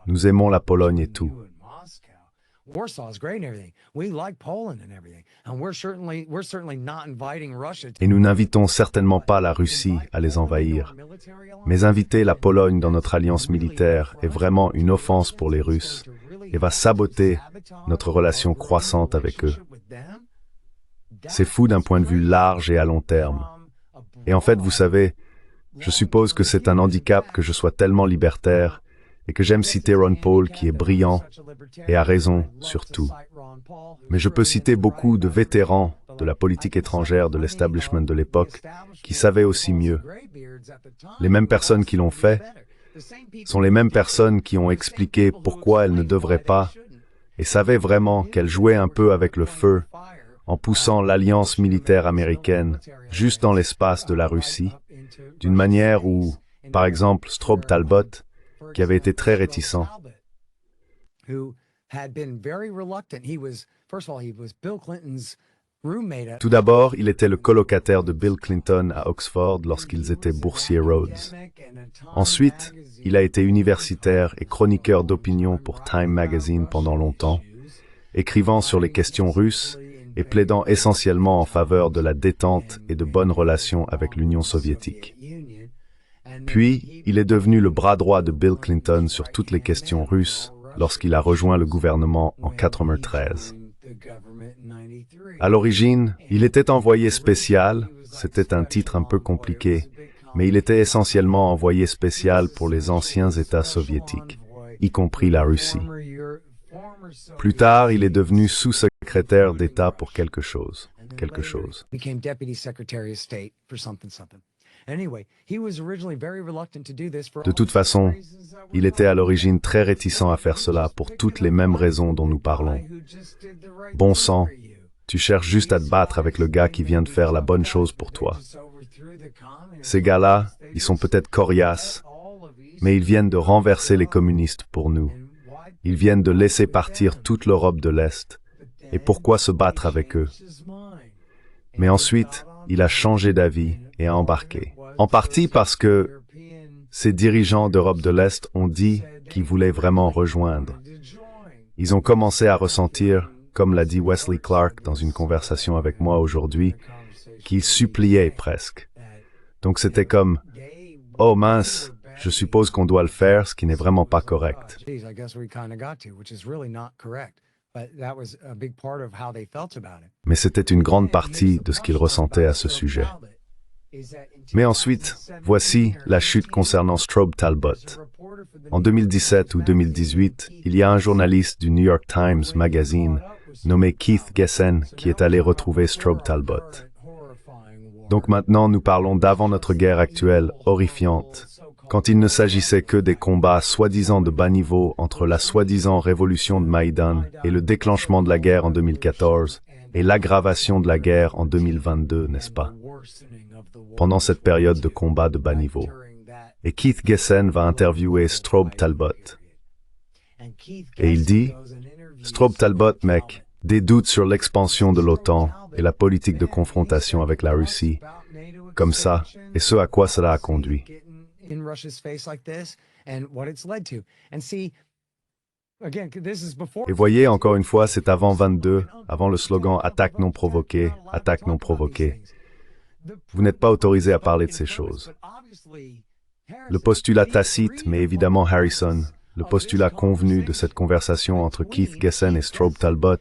Nous aimons la Pologne et tout. Et nous n'invitons certainement pas la Russie à les envahir. Mais inviter la Pologne dans notre alliance militaire est vraiment une offense pour les Russes et va saboter notre relation croissante avec eux. C'est fou d'un point de vue large et à long terme. Et en fait, vous savez, je suppose que c'est un handicap que je sois tellement libertaire et que j'aime citer Ron Paul qui est brillant et a raison sur tout. Mais je peux citer beaucoup de vétérans de la politique étrangère de l'establishment de l'époque qui savaient aussi mieux. Les mêmes personnes qui l'ont fait sont les mêmes personnes qui ont expliqué pourquoi elles ne devraient pas et savaient vraiment qu'elles jouaient un peu avec le feu en poussant l'alliance militaire américaine juste dans l'espace de la Russie, d'une manière où, par exemple, Strobe Talbot, qui avait été très réticent. Tout d'abord, il était le colocataire de Bill Clinton à Oxford lorsqu'ils étaient boursiers Rhodes. Ensuite, il a été universitaire et chroniqueur d'opinion pour Time Magazine pendant longtemps, écrivant sur les questions russes et plaidant essentiellement en faveur de la détente et de bonnes relations avec l'Union soviétique. Puis, il est devenu le bras droit de Bill Clinton sur toutes les questions russes, lorsqu'il a rejoint le gouvernement en 1993. À l'origine, il était envoyé spécial, c'était un titre un peu compliqué, mais il était essentiellement envoyé spécial pour les anciens États soviétiques, y compris la Russie. Plus tard, il est devenu sous-secrétaire d'État pour quelque chose. De toute façon, il était à l'origine très réticent à faire cela pour toutes les mêmes raisons dont nous parlons. Bon sang, tu cherches juste à te battre avec le gars qui vient de faire la bonne chose pour toi. Ces gars-là, ils sont peut-être coriaces, mais ils viennent de renverser les communistes pour nous. Ils viennent de laisser partir toute l'Europe de l'Est. Et pourquoi se battre avec eux? Mais ensuite, il a changé d'avis et a embarqué. En partie parce que ces dirigeants d'Europe de l'Est ont dit qu'ils voulaient vraiment rejoindre. Ils ont commencé à ressentir, comme l'a dit Wesley Clark dans une conversation avec moi aujourd'hui, qu'ils suppliaient presque. Donc c'était comme « Oh mince, je suppose qu'on doit le faire, ce qui n'est vraiment pas correct. » Mais c'était une grande partie de ce qu'ils ressentaient à ce sujet. Mais ensuite, voici la chute concernant Strobe Talbot. En 2017 ou 2018, il y a un journaliste du New York Times Magazine nommé Keith Gessen qui est allé retrouver Strobe Talbot. Donc maintenant, nous parlons d'avant notre guerre actuelle, horrifiante, quand il ne s'agissait que des combats soi-disant de bas niveau entre la soi-disant révolution de Maïdan et le déclenchement de la guerre en 2014 et l'aggravation de la guerre en 2022, n'est-ce pas? Pendant cette période de combat de bas niveau. Et Keith Gessen va interviewer Strobe Talbot. Et il dit, « Strobe Talbot, mec, des doutes sur l'expansion de l'OTAN et la politique de confrontation avec la Russie, comme ça, et ce à quoi cela a conduit. » Et voyez, encore une fois, c'est avant 22, avant le slogan « Attaque non provoquée, attaque non provoquée ». Vous n'êtes pas autorisé à parler de ces choses. Le postulat tacite, mais évidemment Harrison, le postulat convenu de cette conversation entre Keith Gessen et Strobe Talbot,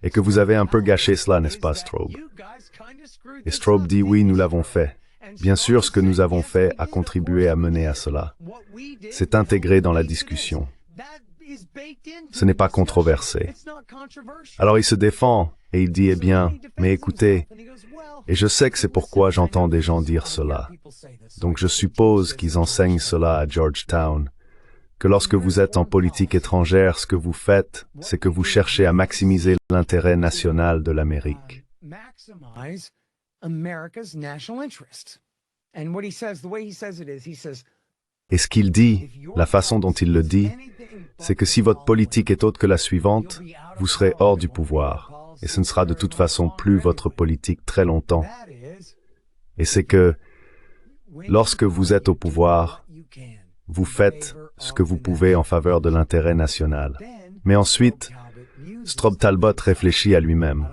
est que vous avez un peu gâché cela, n'est-ce pas, Strobe? Et Strobe dit « Oui, nous l'avons fait. Bien sûr, ce que nous avons fait a contribué à mener à cela. C'est intégré dans la discussion. Ce n'est pas controversé. » Alors il se défend et il dit « Eh bien, mais écoutez, et je sais que c'est pourquoi j'entends des gens dire cela. Donc je suppose qu'ils enseignent cela à Georgetown, que lorsque vous êtes en politique étrangère, ce que vous faites, c'est que vous cherchez à maximiser l'intérêt national de l'Amérique. » Et ce qu'il dit, la façon dont il le dit, c'est que si votre politique est autre que la suivante, vous serez hors du pouvoir. Et ce ne sera de toute façon plus votre politique très longtemps. Et c'est que, lorsque vous êtes au pouvoir, vous faites ce que vous pouvez en faveur de l'intérêt national. Mais ensuite, Strobe Talbot réfléchit à lui-même.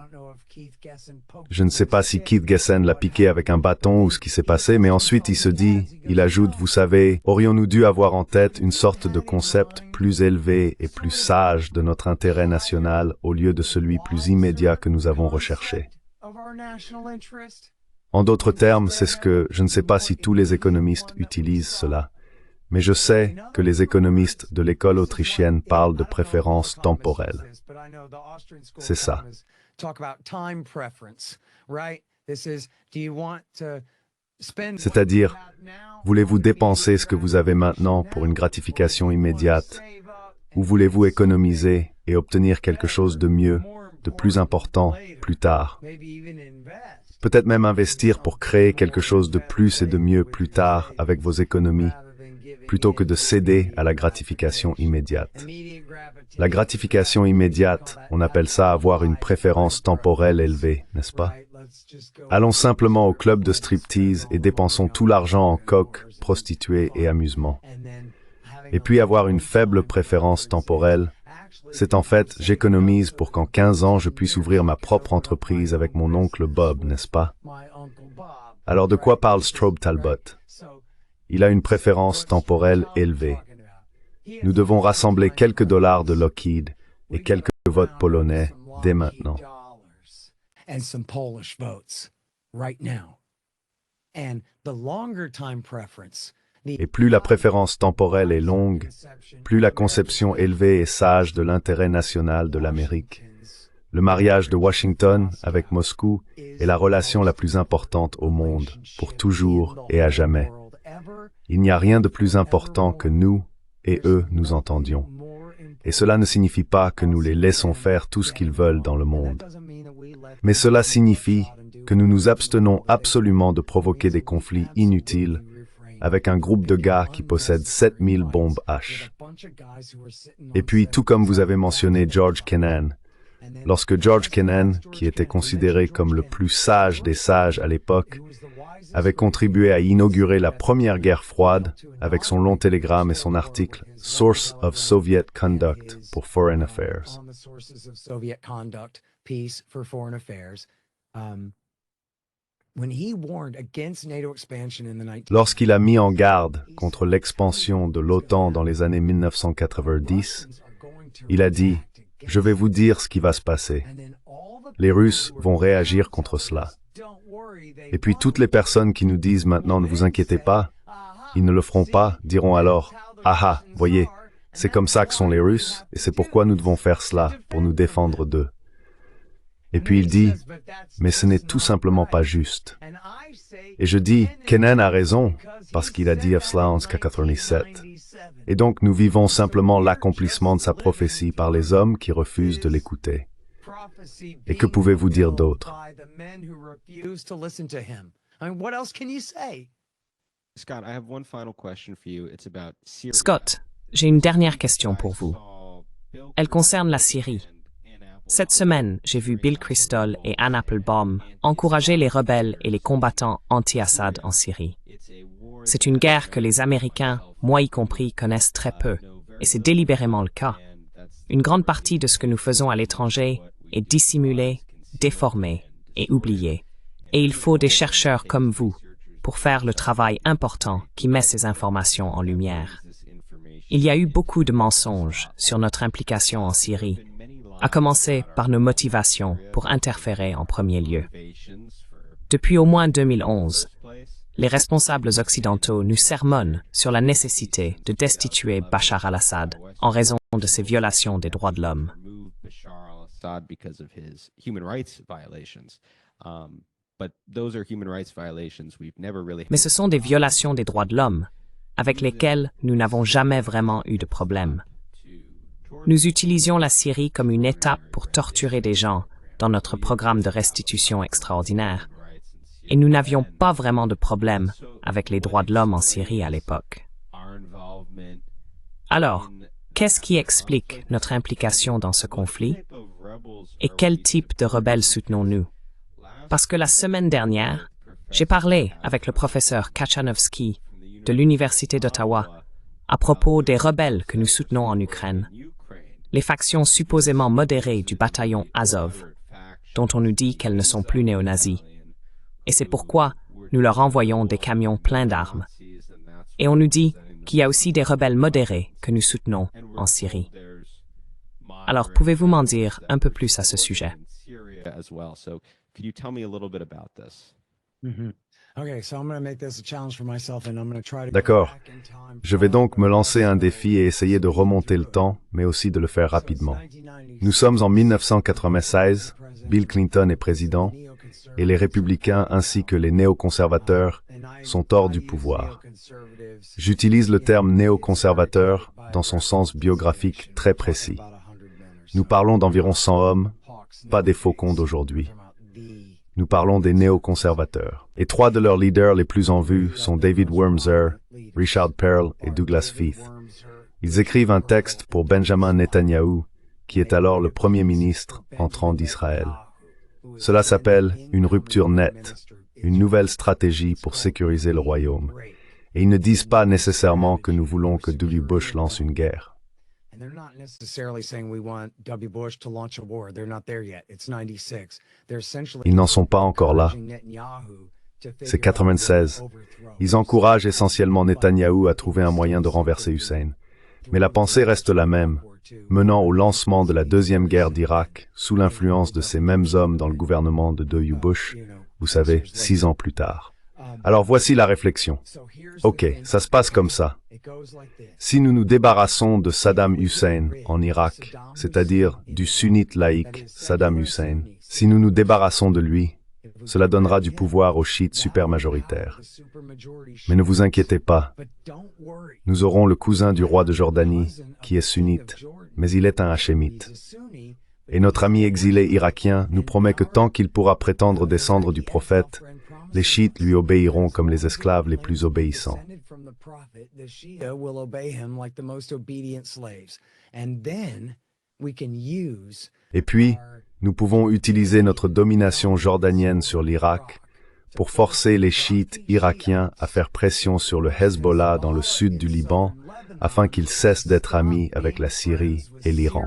Je ne sais pas si Keith Gessen l'a piqué avec un bâton ou ce qui s'est passé, mais ensuite il se dit, il ajoute, vous savez, aurions-nous dû avoir en tête une sorte de concept plus élevé et plus sage de notre intérêt national au lieu de celui plus immédiat que nous avons recherché. En d'autres termes, c'est ce que, je ne sais pas si tous les économistes utilisent cela, mais je sais que les économistes de l'école autrichienne parlent de préférence temporelle. C'est ça. C'est-à-dire, voulez-vous dépenser ce que vous avez maintenant pour une gratification immédiate, ou voulez-vous économiser et obtenir quelque chose de mieux, de plus important, plus tard? Peut-être même investir pour créer quelque chose de plus et de mieux plus tard avec vos économies, plutôt que de céder à la gratification immédiate. La gratification immédiate, on appelle ça avoir une préférence temporelle élevée, n'est-ce pas? Allons simplement au club de striptease et dépensons tout l'argent en coke, prostituées et amusements. Et puis avoir une faible préférence temporelle, c'est en fait, j'économise pour qu'en 15 ans je puisse ouvrir ma propre entreprise avec mon oncle Bob, n'est-ce pas? Alors de quoi parle Strobe Talbot? Il a une préférence temporelle élevée. Nous devons rassembler quelques dollars de Lockheed et quelques votes polonais dès maintenant. And some Polish votes right now. And the longer time preference. Et plus la préférence temporelle est longue, plus la conception élevée et sage de l'intérêt national de l'Amérique. Le mariage de Washington avec Moscou est la relation la plus importante au monde, pour toujours et à jamais. Il n'y a rien de plus important que nous et eux nous entendions. Et cela ne signifie pas que nous les laissons faire tout ce qu'ils veulent dans le monde. Mais cela signifie que nous nous abstenons absolument de provoquer des conflits inutiles avec un groupe de gars qui possède 7000 bombes H. Et puis, tout comme vous avez mentionné George Kennan, lorsque George Kennan, qui était considéré comme le plus sage des sages à l'époque, avait contribué à inaugurer la première guerre froide avec son long télégramme et son article « Source of Soviet Conduct pour Foreign Affairs ». Lorsqu'il a mis en garde contre l'expansion de l'OTAN dans les années 1990, il a dit « Je vais vous dire ce qui va se passer. Les Russes vont réagir contre cela. » Et puis toutes les personnes qui nous disent maintenant « Ne vous inquiétez pas, ils ne le feront pas » diront alors « Ah ah, voyez, c'est comme ça que sont les Russes et c'est pourquoi nous devons faire cela pour nous défendre d'eux. » Et puis il dit « Mais ce n'est tout simplement pas juste. » Et je dis « Kennan a raison parce qu'il a dit cela en 1997. » Et donc nous vivons simplement l'accomplissement de sa prophétie par les hommes qui refusent de l'écouter. Et que pouvez-vous dire d'autre? Scott, j'ai une dernière question pour vous. Elle concerne la Syrie. Cette semaine, j'ai vu Bill Kristol et Ann Applebaum encourager les rebelles et les combattants anti-Assad en Syrie. C'est une guerre que les Américains, moi y compris, connaissent très peu, et c'est délibérément le cas. Une grande partie de ce que nous faisons à l'étranger est dissimulé, déformé et oublié. Et il faut des chercheurs comme vous pour faire le travail important qui met ces informations en lumière. Il y a eu beaucoup de mensonges sur notre implication en Syrie, à commencer par nos motivations pour interférer en premier lieu. Depuis au moins 2011, les responsables occidentaux nous sermonnent sur la nécessité de destituer Bachar al-Assad en raison de ses violations des droits de l'homme. Mais ce sont des violations des droits de l'homme avec lesquelles nous n'avons jamais vraiment eu de problème. Nous utilisions la Syrie comme une étape pour torturer des gens dans notre programme de restitution extraordinaire, et nous n'avions pas vraiment de problème avec les droits de l'homme en Syrie à l'époque. Alors, qu'est-ce qui explique notre implication dans ce conflit? Et quel type de rebelles soutenons-nous? Parce que la semaine dernière, j'ai parlé avec le professeur Kachanovski de l'Université d'Ottawa à propos des rebelles que nous soutenons en Ukraine, les factions supposément modérées du bataillon Azov, dont on nous dit qu'elles ne sont plus néo-nazis. Et c'est pourquoi nous leur envoyons des camions pleins d'armes. Et on nous dit qu'il y a aussi des rebelles modérés que nous soutenons en Syrie. Alors, pouvez-vous m'en dire un peu plus à ce sujet? D'accord. Je vais donc me lancer un défi et essayer de remonter le temps, mais aussi de le faire rapidement. Nous sommes en 1996, Bill Clinton est président, et les républicains ainsi que les néoconservateurs sont hors du pouvoir. J'utilise le terme néoconservateur dans son sens biographique très précis. Nous parlons d'environ 100 hommes, pas des faucons d'aujourd'hui. Nous parlons des néoconservateurs. Et 3 de leurs leaders les plus en vue sont David Wurmser, Richard Perle et Douglas Feith. Ils écrivent un texte pour Benjamin Netanyahou, qui est alors le premier ministre entrant d'Israël. Cela s'appelle « Une rupture nette », une nouvelle stratégie pour sécuriser le royaume. Et ils ne disent pas nécessairement que nous voulons que W. Bush lance une guerre. Ils n'en sont pas encore là. C'est 96. Ils encouragent essentiellement Netanyahou à trouver un moyen de renverser Hussein. Mais la pensée reste la même, menant au lancement de la deuxième guerre d'Irak sous l'influence de ces mêmes hommes dans le gouvernement de W. Bush, vous savez, 6 ans plus tard. Alors voici la réflexion. Ok, ça se passe comme ça. Si nous nous débarrassons de Saddam Hussein en Irak, c'est-à-dire du sunnite laïque Saddam Hussein, si nous nous débarrassons de lui, cela donnera du pouvoir aux chiites supermajoritaires. Mais ne vous inquiétez pas, nous aurons le cousin du roi de Jordanie, qui est sunnite, mais il est un hachémite. Et notre ami exilé irakien nous promet que tant qu'il pourra prétendre descendre du prophète, les chiites lui obéiront comme les esclaves les plus obéissants. Et puis, nous pouvons utiliser notre domination jordanienne sur l'Irak pour forcer les chiites irakiens à faire pression sur le Hezbollah dans le sud du Liban afin qu'ils cessent d'être amis avec la Syrie et l'Iran.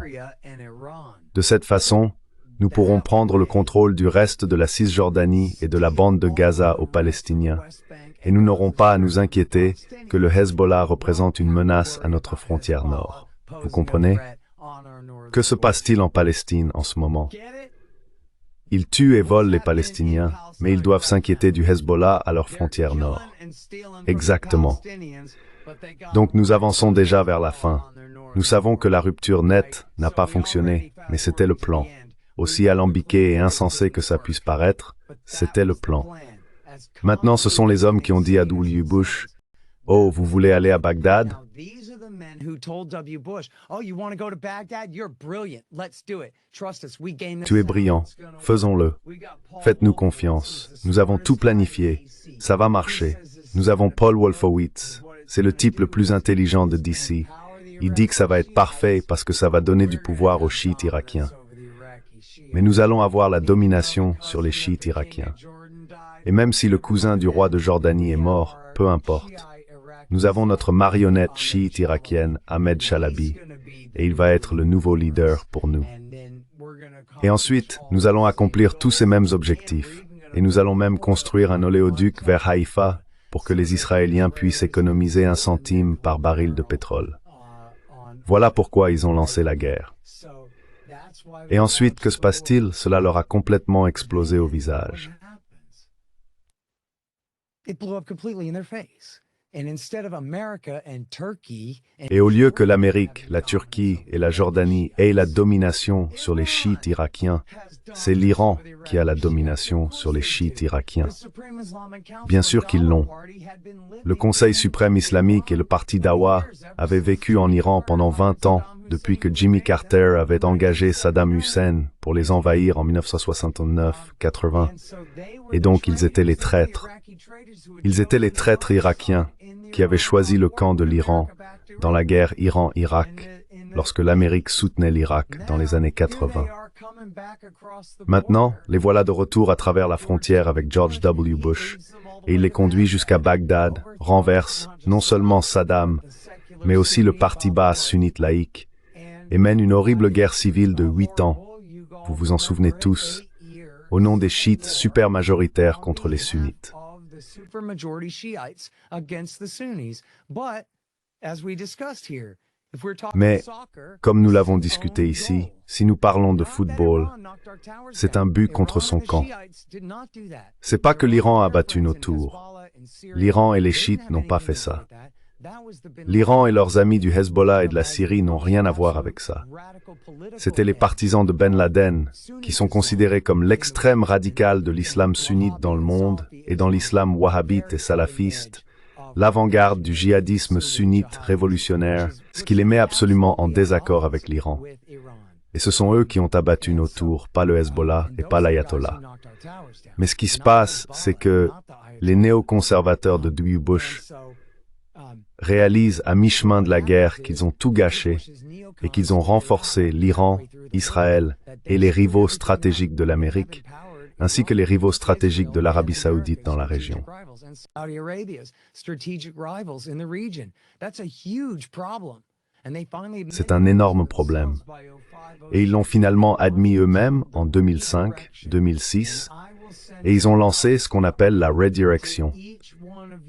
De cette façon, nous pourrons prendre le contrôle du reste de la Cisjordanie et de la bande de Gaza aux Palestiniens, et nous n'aurons pas à nous inquiéter que le Hezbollah représente une menace à notre frontière nord. Vous comprenez? Que se passe-t-il en Palestine en ce moment? Ils tuent et volent les Palestiniens, mais ils doivent s'inquiéter du Hezbollah à leur frontière nord. Exactement. Donc nous avançons déjà vers la fin. Nous savons que la rupture nette n'a pas fonctionné, mais c'était le plan. Aussi alambiqué et insensé que ça puisse paraître, c'était le plan. Maintenant, ce sont les hommes qui ont dit à W. Bush, « Oh, vous voulez aller à Bagdad ?» Tu es brillant, faisons-le. Faites-nous confiance, nous avons tout planifié, ça va marcher. Nous avons Paul Wolfowitz, c'est le type le plus intelligent de DC. Il dit que ça va être parfait parce que ça va donner du pouvoir aux chiites irakiens. Mais nous allons avoir la domination sur les chiites irakiens. Et même si le cousin du roi de Jordanie est mort, peu importe. Nous avons notre marionnette chiite irakienne, Ahmed Chalabi, et il va être le nouveau leader pour nous. Et ensuite, nous allons accomplir tous ces mêmes objectifs, et nous allons même construire un oléoduc vers Haïfa pour que les Israéliens puissent économiser 1 centime par baril de pétrole. Voilà pourquoi ils ont lancé la guerre. Et ensuite, que se passe-t-il? Cela leur a complètement explosé au visage. Et au lieu que l'Amérique, la Turquie et la Jordanie aient la domination sur les chiites irakiens, c'est l'Iran qui a la domination sur les chiites irakiens. Bien sûr qu'ils l'ont. Le Conseil suprême islamique et le parti Dawa avaient vécu en Iran pendant 20 ans, depuis que Jimmy Carter avait engagé Saddam Hussein pour les envahir en 1969-80. Et donc ils étaient les traîtres. Ils étaient les traîtres irakiens qui avaient choisi le camp de l'Iran dans la guerre Iran-Irak, lorsque l'Amérique soutenait l'Irak dans les années 80. Maintenant, les voilà de retour à travers la frontière avec George W. Bush, et il les conduit jusqu'à Bagdad, renverse non seulement Saddam, mais aussi le parti Baas sunnite laïque, et mène une horrible guerre civile de 8 ans, vous vous en souvenez tous, au nom des chiites super majoritaires contre les sunnites. Mais, comme nous l'avons discuté ici, si nous parlons de football, c'est un but contre son camp. C'est pas que l'Iran a battu nos tours. L'Iran et les chiites n'ont pas fait ça. L'Iran et leurs amis du Hezbollah et de la Syrie n'ont rien à voir avec ça. C'étaient les partisans de Ben Laden, qui sont considérés comme l'extrême radical de l'islam sunnite dans le monde et dans l'islam wahhabite et salafiste, l'avant-garde du djihadisme sunnite révolutionnaire, ce qui les met absolument en désaccord avec l'Iran. Et ce sont eux qui ont abattu nos tours, pas le Hezbollah et pas l'Ayatollah. Mais ce qui se passe, c'est que les néoconservateurs de W. Bush réalisent à mi-chemin de la guerre qu'ils ont tout gâché et qu'ils ont renforcé l'Iran, Israël et les rivaux stratégiques de l'Amérique, ainsi que les rivaux stratégiques de l'Arabie saoudite dans la région. C'est un énorme problème. Et ils l'ont finalement admis eux-mêmes en 2005, 2006, et ils ont lancé ce qu'on appelle la redirection.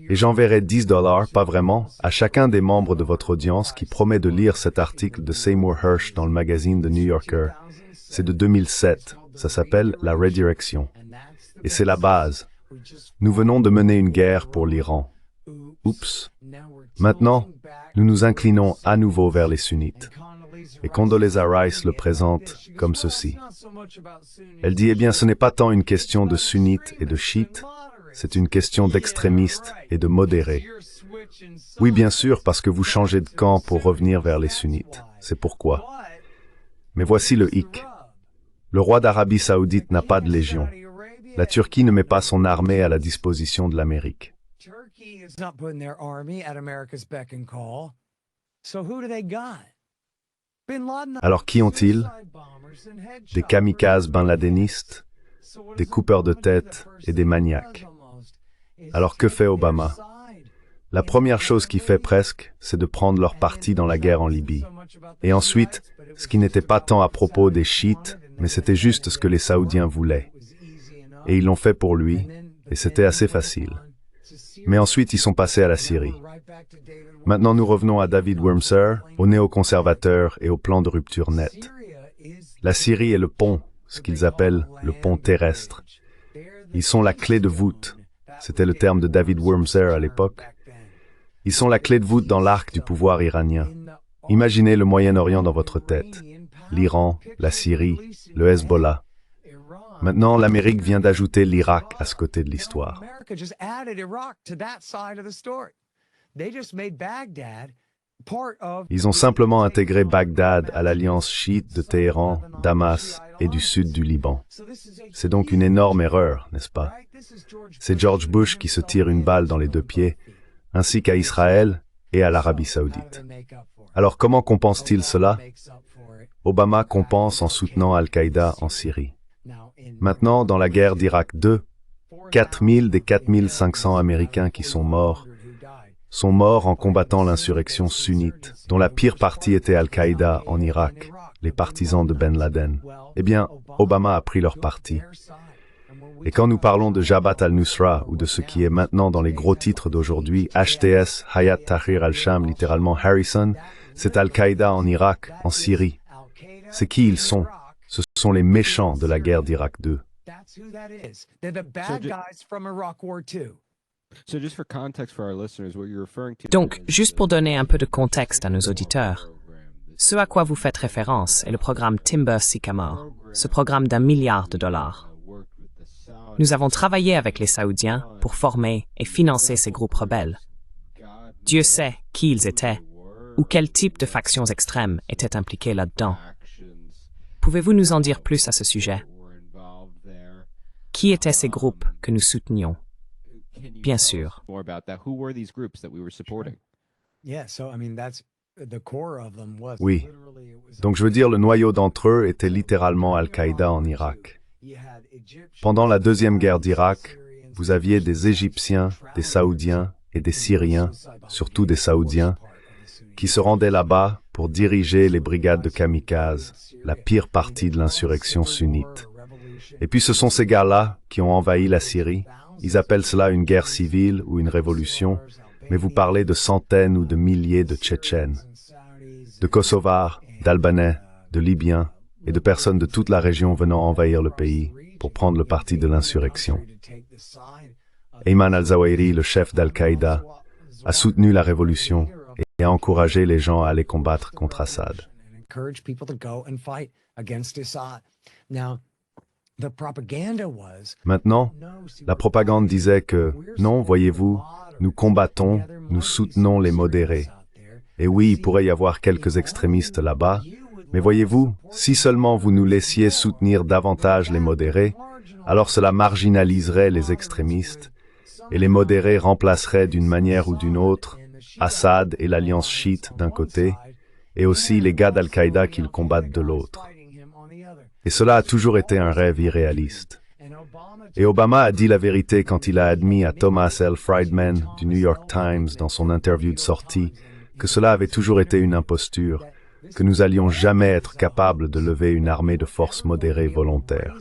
Et j'enverrai $10, pas vraiment, à chacun des membres de votre audience qui promet de lire cet article de Seymour Hersh dans le magazine The New Yorker. C'est de 2007. Ça s'appelle La Redirection. Et c'est la base. Nous venons de mener une guerre pour l'Iran. Oups. Maintenant, nous nous inclinons à nouveau vers les sunnites. Et Condoleezza Rice le présente comme ceci. Elle dit, eh bien, ce n'est pas tant une question de sunnites et de chiites, c'est une question d'extrémistes et de modérés. Oui, bien sûr, parce que vous changez de camp pour revenir vers les sunnites. C'est pourquoi. Mais voici le hic. Le roi d'Arabie Saoudite n'a pas de légion. La Turquie ne met pas son armée à la disposition de l'Amérique. Alors qui ont-ils? Des kamikazes bin ladenistes, des coupeurs de tête et des maniaques. Alors que fait Obama? La première chose qu'il fait presque, c'est de prendre leur parti dans la guerre en Libye. Et ensuite, ce qui n'était pas tant à propos des chiites, mais c'était juste ce que les Saoudiens voulaient. Et ils l'ont fait pour lui, et c'était assez facile. Mais ensuite, ils sont passés à la Syrie. Maintenant, nous revenons à David Wurmser, aux néoconservateurs et au plan de rupture net. La Syrie est le pont, ce qu'ils appellent le pont terrestre. Ils sont la clé de voûte. C'était le terme de David Wurmser à l'époque. Ils sont la clé de voûte dans l'arc du pouvoir iranien. Imaginez le Moyen-Orient dans votre tête. L'Iran, la Syrie, le Hezbollah. Maintenant, l'Amérique vient d'ajouter l'Irak à ce côté de l'histoire. Ils ont simplement intégré Bagdad à l'alliance chiite de Téhéran, Damas et du sud du Liban. C'est donc une énorme erreur, n'est-ce pas? C'est George Bush qui se tire une balle dans les deux pieds, ainsi qu'à Israël et à l'Arabie Saoudite. Alors comment compense-t-il cela? Obama compense en soutenant Al-Qaïda en Syrie. Maintenant, dans la guerre d'Irak 2, 4000 des 4500 Américains qui sont morts en combattant l'insurrection sunnite, dont la pire partie était Al-Qaïda en Irak, les partisans de Ben Laden. Eh bien, Obama a pris leur parti. Et quand nous parlons de Jabhat al-Nusra, ou de ce qui est maintenant dans les gros titres d'aujourd'hui, HTS, Hayat Tahrir al-Sham, littéralement Harrison, c'est Al-Qaïda en Irak, en Syrie. C'est qui ils sont? Ce sont les méchants de la guerre d'Irak 2. Donc, juste pour donner un peu de contexte à nos auditeurs, ce à quoi vous faites référence est le programme Timber Sycamore, ce programme d'1 milliard de dollars. Nous avons travaillé avec les Saoudiens pour former et financer ces groupes rebelles. Dieu sait qui ils étaient ou quel type de factions extrêmes étaient impliquées là-dedans. Pouvez-vous nous en dire plus à ce sujet? Qui étaient ces groupes que nous soutenions? Bien sûr. Oui. Donc je veux dire, le noyau d'entre eux était littéralement Al-Qaïda en Irak. Pendant la deuxième guerre d'Irak, vous aviez des Égyptiens, des Saoudiens et des Syriens, surtout des Saoudiens, qui se rendaient là-bas pour diriger les brigades de kamikazes, la pire partie de l'insurrection sunnite. Et puis ce sont ces gars-là qui ont envahi la Syrie. Ils appellent cela une guerre civile ou une révolution, mais vous parlez de centaines ou de milliers de Tchétchènes, de Kosovars, d'Albanais, de Libyens et de personnes de toute la région venant envahir le pays pour prendre le parti de l'insurrection. Ayman al-Zawahiri, le chef d'Al-Qaïda, a soutenu la révolution et a encouragé les gens à aller combattre contre Assad. Maintenant, la propagande disait que, non, voyez-vous, nous combattons, nous soutenons les modérés. Et oui, il pourrait y avoir quelques extrémistes là-bas, mais voyez-vous, si seulement vous nous laissiez soutenir davantage les modérés, alors cela marginaliserait les extrémistes, et les modérés remplaceraient d'une manière ou d'une autre Assad et l'alliance chiite d'un côté, et aussi les gars d'Al-Qaïda qu'ils combattent de l'autre. Et cela a toujours été un rêve irréaliste. Et Obama a dit la vérité quand il a admis à Thomas L. Friedman du New York Times dans son interview de sortie que cela avait toujours été une imposture, que nous allions jamais être capables de lever une armée de forces modérées volontaires.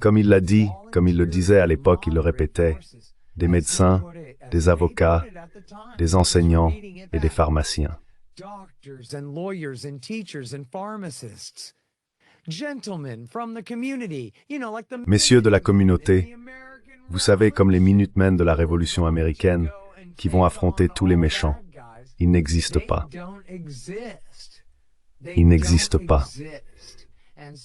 Comme il l'a dit, comme il le disait à l'époque, il le répétait, des médecins, des avocats, des enseignants et des pharmaciens. Doctors and lawyers and teachers and pharmacists. Gentlemen from the community, like the Messieurs de la communauté, vous savez, comme les Minutemen de la Révolution américaine, qui vont affronter tous les méchants. Ils n'existent pas. Ils n'existent pas.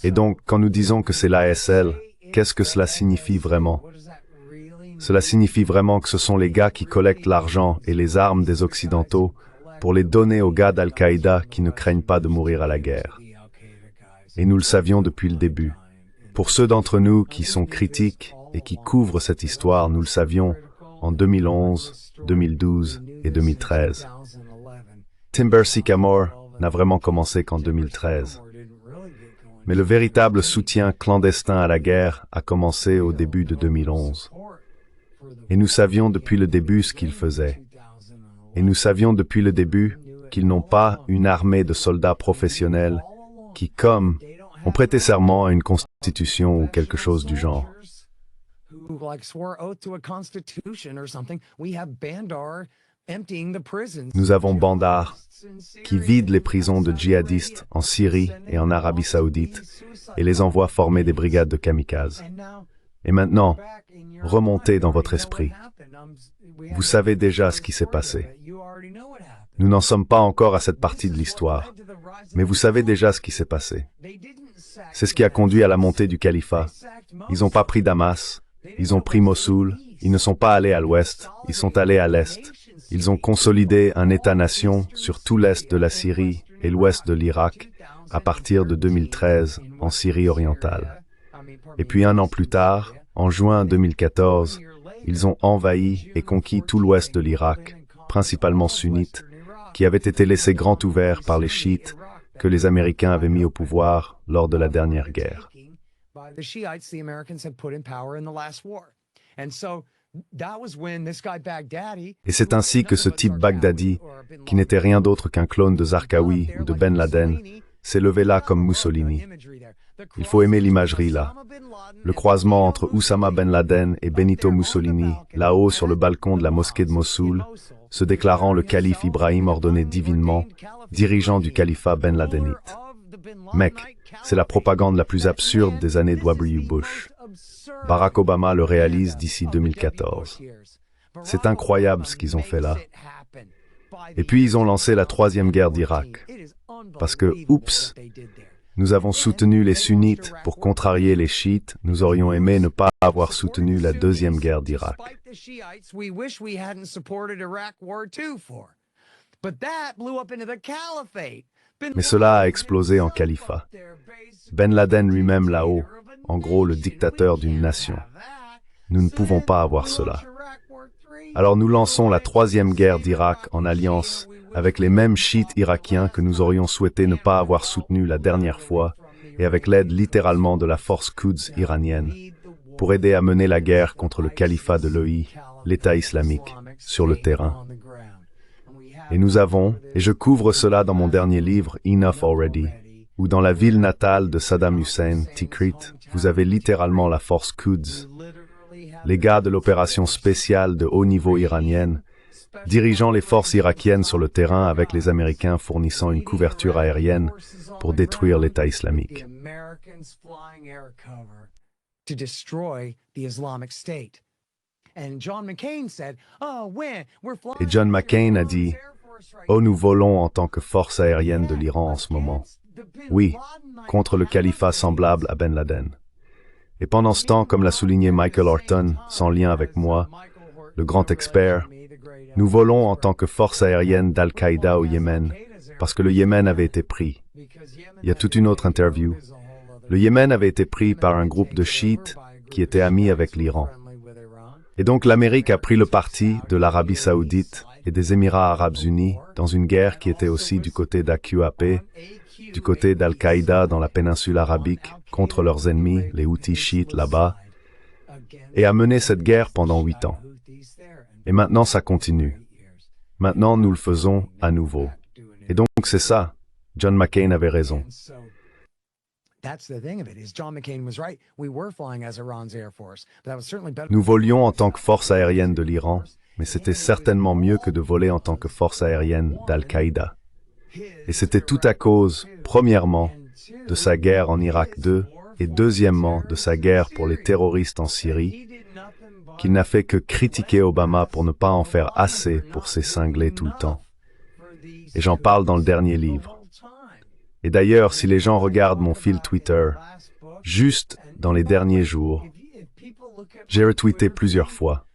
Et donc, quand nous disons que c'est l'ASL, qu'est-ce que cela signifie vraiment? Cela signifie vraiment que ce sont les gars qui collectent l'argent et les armes des Occidentaux pour les donner aux gars d'Al-Qaïda qui ne craignent pas de mourir à la guerre. Et nous le savions depuis le début. Pour ceux d'entre nous qui sont critiques et qui couvrent cette histoire, nous le savions en 2011, 2012 et 2013. Timber Sycamore n'a vraiment commencé qu'en 2013. Mais le véritable soutien clandestin à la guerre a commencé au début de 2011. Et nous savions depuis le début ce qu'ils faisaient. Et nous savions depuis le début qu'ils n'ont pas une armée de soldats professionnels qui, comme, ont prêté serment à une constitution ou quelque chose du genre. Nous avons Bandar, qui vide les prisons de djihadistes en Syrie et en Arabie Saoudite et les envoie former des brigades de kamikazes. Et maintenant, remontez dans votre esprit. Vous savez déjà ce qui s'est passé. Nous n'en sommes pas encore à cette partie de l'histoire, mais vous savez déjà ce qui s'est passé. C'est ce qui a conduit à la montée du califat. Ils n'ont pas pris Damas, ils ont pris Mossoul, ils ne sont pas allés à l'ouest, ils sont allés à l'est. Ils ont consolidé un État-nation sur tout l'est de la Syrie et l'ouest de l'Irak à partir de 2013 en Syrie orientale. Et puis un an plus tard, en juin 2014, ils ont envahi et conquis tout l'ouest de l'Irak, principalement sunnite, qui avait été laissé grand ouvert par les chiites que les Américains avaient mis au pouvoir lors de la dernière guerre. Et c'est ainsi que ce type Baghdadi, qui n'était rien d'autre qu'un clone de Zarqawi ou de Ben Laden, s'est levé là comme Mussolini. Il faut aimer l'imagerie là. Le croisement entre Oussama Ben Laden et Benito Mussolini, là-haut sur le balcon de la mosquée de Mossoul, se déclarant le calife Ibrahim ordonné divinement, dirigeant du califat Ben Ladenite. Mec, c'est la propagande la plus absurde des années W. Bush. Barack Obama le réalise d'ici 2014. C'est incroyable ce qu'ils ont fait là. Et puis ils ont lancé la troisième guerre d'Irak. Parce que, oups, nous avons soutenu les sunnites pour contrarier les chiites, nous aurions aimé ne pas avoir soutenu la deuxième guerre d'Irak. Mais cela a explosé en califat. Ben Laden lui-même là-haut, en gros le dictateur d'une nation. Nous ne pouvons pas avoir cela. Alors nous lançons la troisième guerre d'Irak en alliance avec les mêmes chiites irakiens que nous aurions souhaité ne pas avoir soutenus la dernière fois, et avec l'aide littéralement de la force Quds iranienne, pour aider à mener la guerre contre le califat de l'EI, l'État islamique, sur le terrain. Et nous avons, et je couvre cela dans mon dernier livre, Enough Already, où dans la ville natale de Saddam Hussein, Tikrit, vous avez littéralement la force Quds, les gars de l'opération spéciale de haut niveau iranienne, dirigeant les forces irakiennes sur le terrain avec les Américains fournissant une couverture aérienne pour détruire l'État islamique. Et John McCain a dit, « Oh, nous volons en tant que force aérienne de l'Iran en ce moment. » Oui, contre le califat semblable à Ben Laden. Et pendant ce temps, comme l'a souligné Michael Horton, sans lien avec moi, le grand expert, nous volons en tant que force aérienne d'Al-Qaïda au Yémen, parce que le Yémen avait été pris. Il y a toute une autre interview. Le Yémen avait été pris par un groupe de chiites qui étaient amis avec l'Iran. Et donc l'Amérique a pris le parti de l'Arabie Saoudite et des Émirats Arabes Unis dans une guerre qui était aussi du côté d'AQAP, du côté d'Al-Qaïda dans la péninsule arabique, contre leurs ennemis, les Houthis chiites là-bas, et a mené cette guerre pendant 8 ans. Et maintenant, ça continue. Maintenant, nous le faisons à nouveau. Et donc, c'est ça. John McCain avait raison. That's the thing of it, is John McCain was right. We were flying as Iran's Air Force, but that was certainly better. Nous volions en tant que force aérienne de l'Iran, mais c'était certainement mieux que de voler en tant que force aérienne d'Al-Qaïda. Et c'était tout à cause, premièrement, de sa guerre en Irak 2, et deuxièmement, de sa guerre pour les terroristes en Syrie, qu'il n'a fait que critiquer Obama pour ne pas en faire assez pour ces cinglés tout le temps. Et j'en parle dans le dernier livre. Et d'ailleurs, si les gens regardent mon fil Twitter, juste dans les derniers jours, j'ai retweeté plusieurs fois.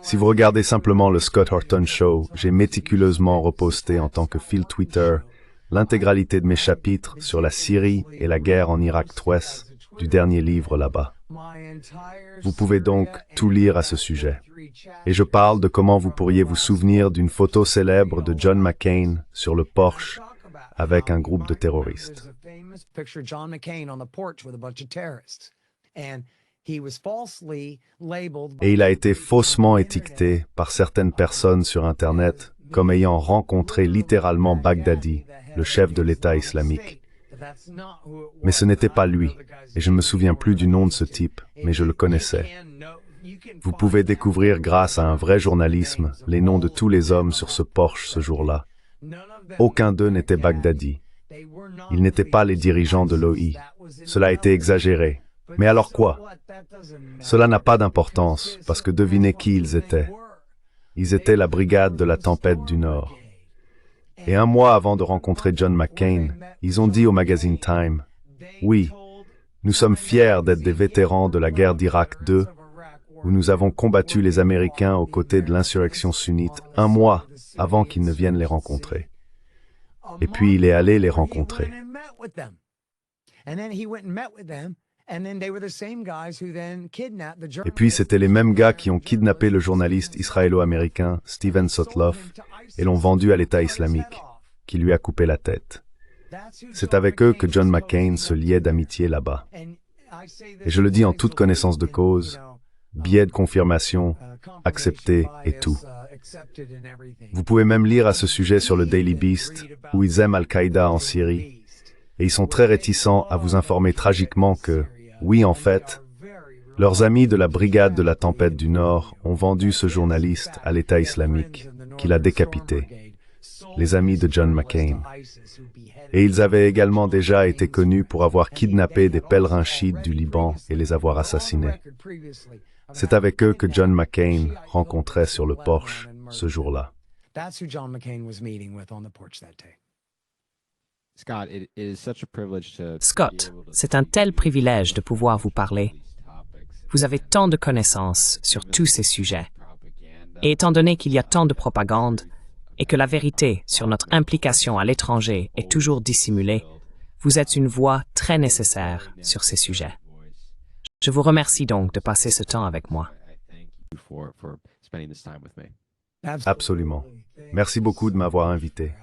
Si vous regardez simplement le Scott Horton Show, j'ai méticuleusement reposté en tant que fil Twitter l'intégralité de mes chapitres sur la Syrie et la guerre en Irak 3 du dernier livre là-bas. Vous pouvez donc tout lire à ce sujet. Et je parle de comment vous pourriez vous souvenir d'une photo célèbre de John McCain sur le porche avec un groupe de terroristes. Et il a été faussement étiqueté par certaines personnes sur Internet comme ayant rencontré littéralement Baghdadi, le chef de l'État islamique. Mais ce n'était pas lui, et je ne me souviens plus du nom de ce type, mais je le connaissais. Vous pouvez découvrir grâce à un vrai journalisme les noms de tous les hommes sur ce porche ce jour-là. Aucun d'eux n'était Baghdadi. Ils n'étaient pas les dirigeants de l'OI. Cela a été exagéré. Mais alors quoi? Cela n'a pas d'importance, parce que devinez qui ils étaient. Ils étaient la brigade de la tempête du Nord. Et un mois avant de rencontrer John McCain, ils ont dit au magazine Time, « Oui, nous sommes fiers d'être des vétérans de la guerre d'Irak 2, où nous avons combattu les Américains aux côtés de l'insurrection sunnite un mois avant qu'ils ne viennent les rencontrer. » Et puis il est allé les rencontrer. Et puis c'était les mêmes gars qui ont kidnappé le journaliste israélo-américain Steven Sotloff et l'ont vendu à l'État islamique, qui lui a coupé la tête. C'est avec eux que John McCain se liait d'amitié là-bas. Et je le dis en toute connaissance de cause, biais de confirmation, accepté et tout. Vous pouvez même lire à ce sujet sur le Daily Beast, où ils aiment Al-Qaïda en Syrie, et ils sont très réticents à vous informer tragiquement que, oui en fait, leurs amis de la brigade de la tempête du Nord ont vendu ce journaliste à l'État islamique, qui l'a décapité, les amis de John McCain. Et ils avaient également déjà été connus pour avoir kidnappé des pèlerins chiites du Liban et les avoir assassinés. C'est avec eux que John McCain rencontrait sur le porche ce jour-là. Scott, c'est un tel privilège de pouvoir vous parler. Vous avez tant de connaissances sur tous ces sujets. Et étant donné qu'il y a tant de propagande, et que la vérité sur notre implication à l'étranger est toujours dissimulée, vous êtes une voix très nécessaire sur ces sujets. Je vous remercie donc de passer ce temps avec moi. Absolument. Merci beaucoup de m'avoir invité.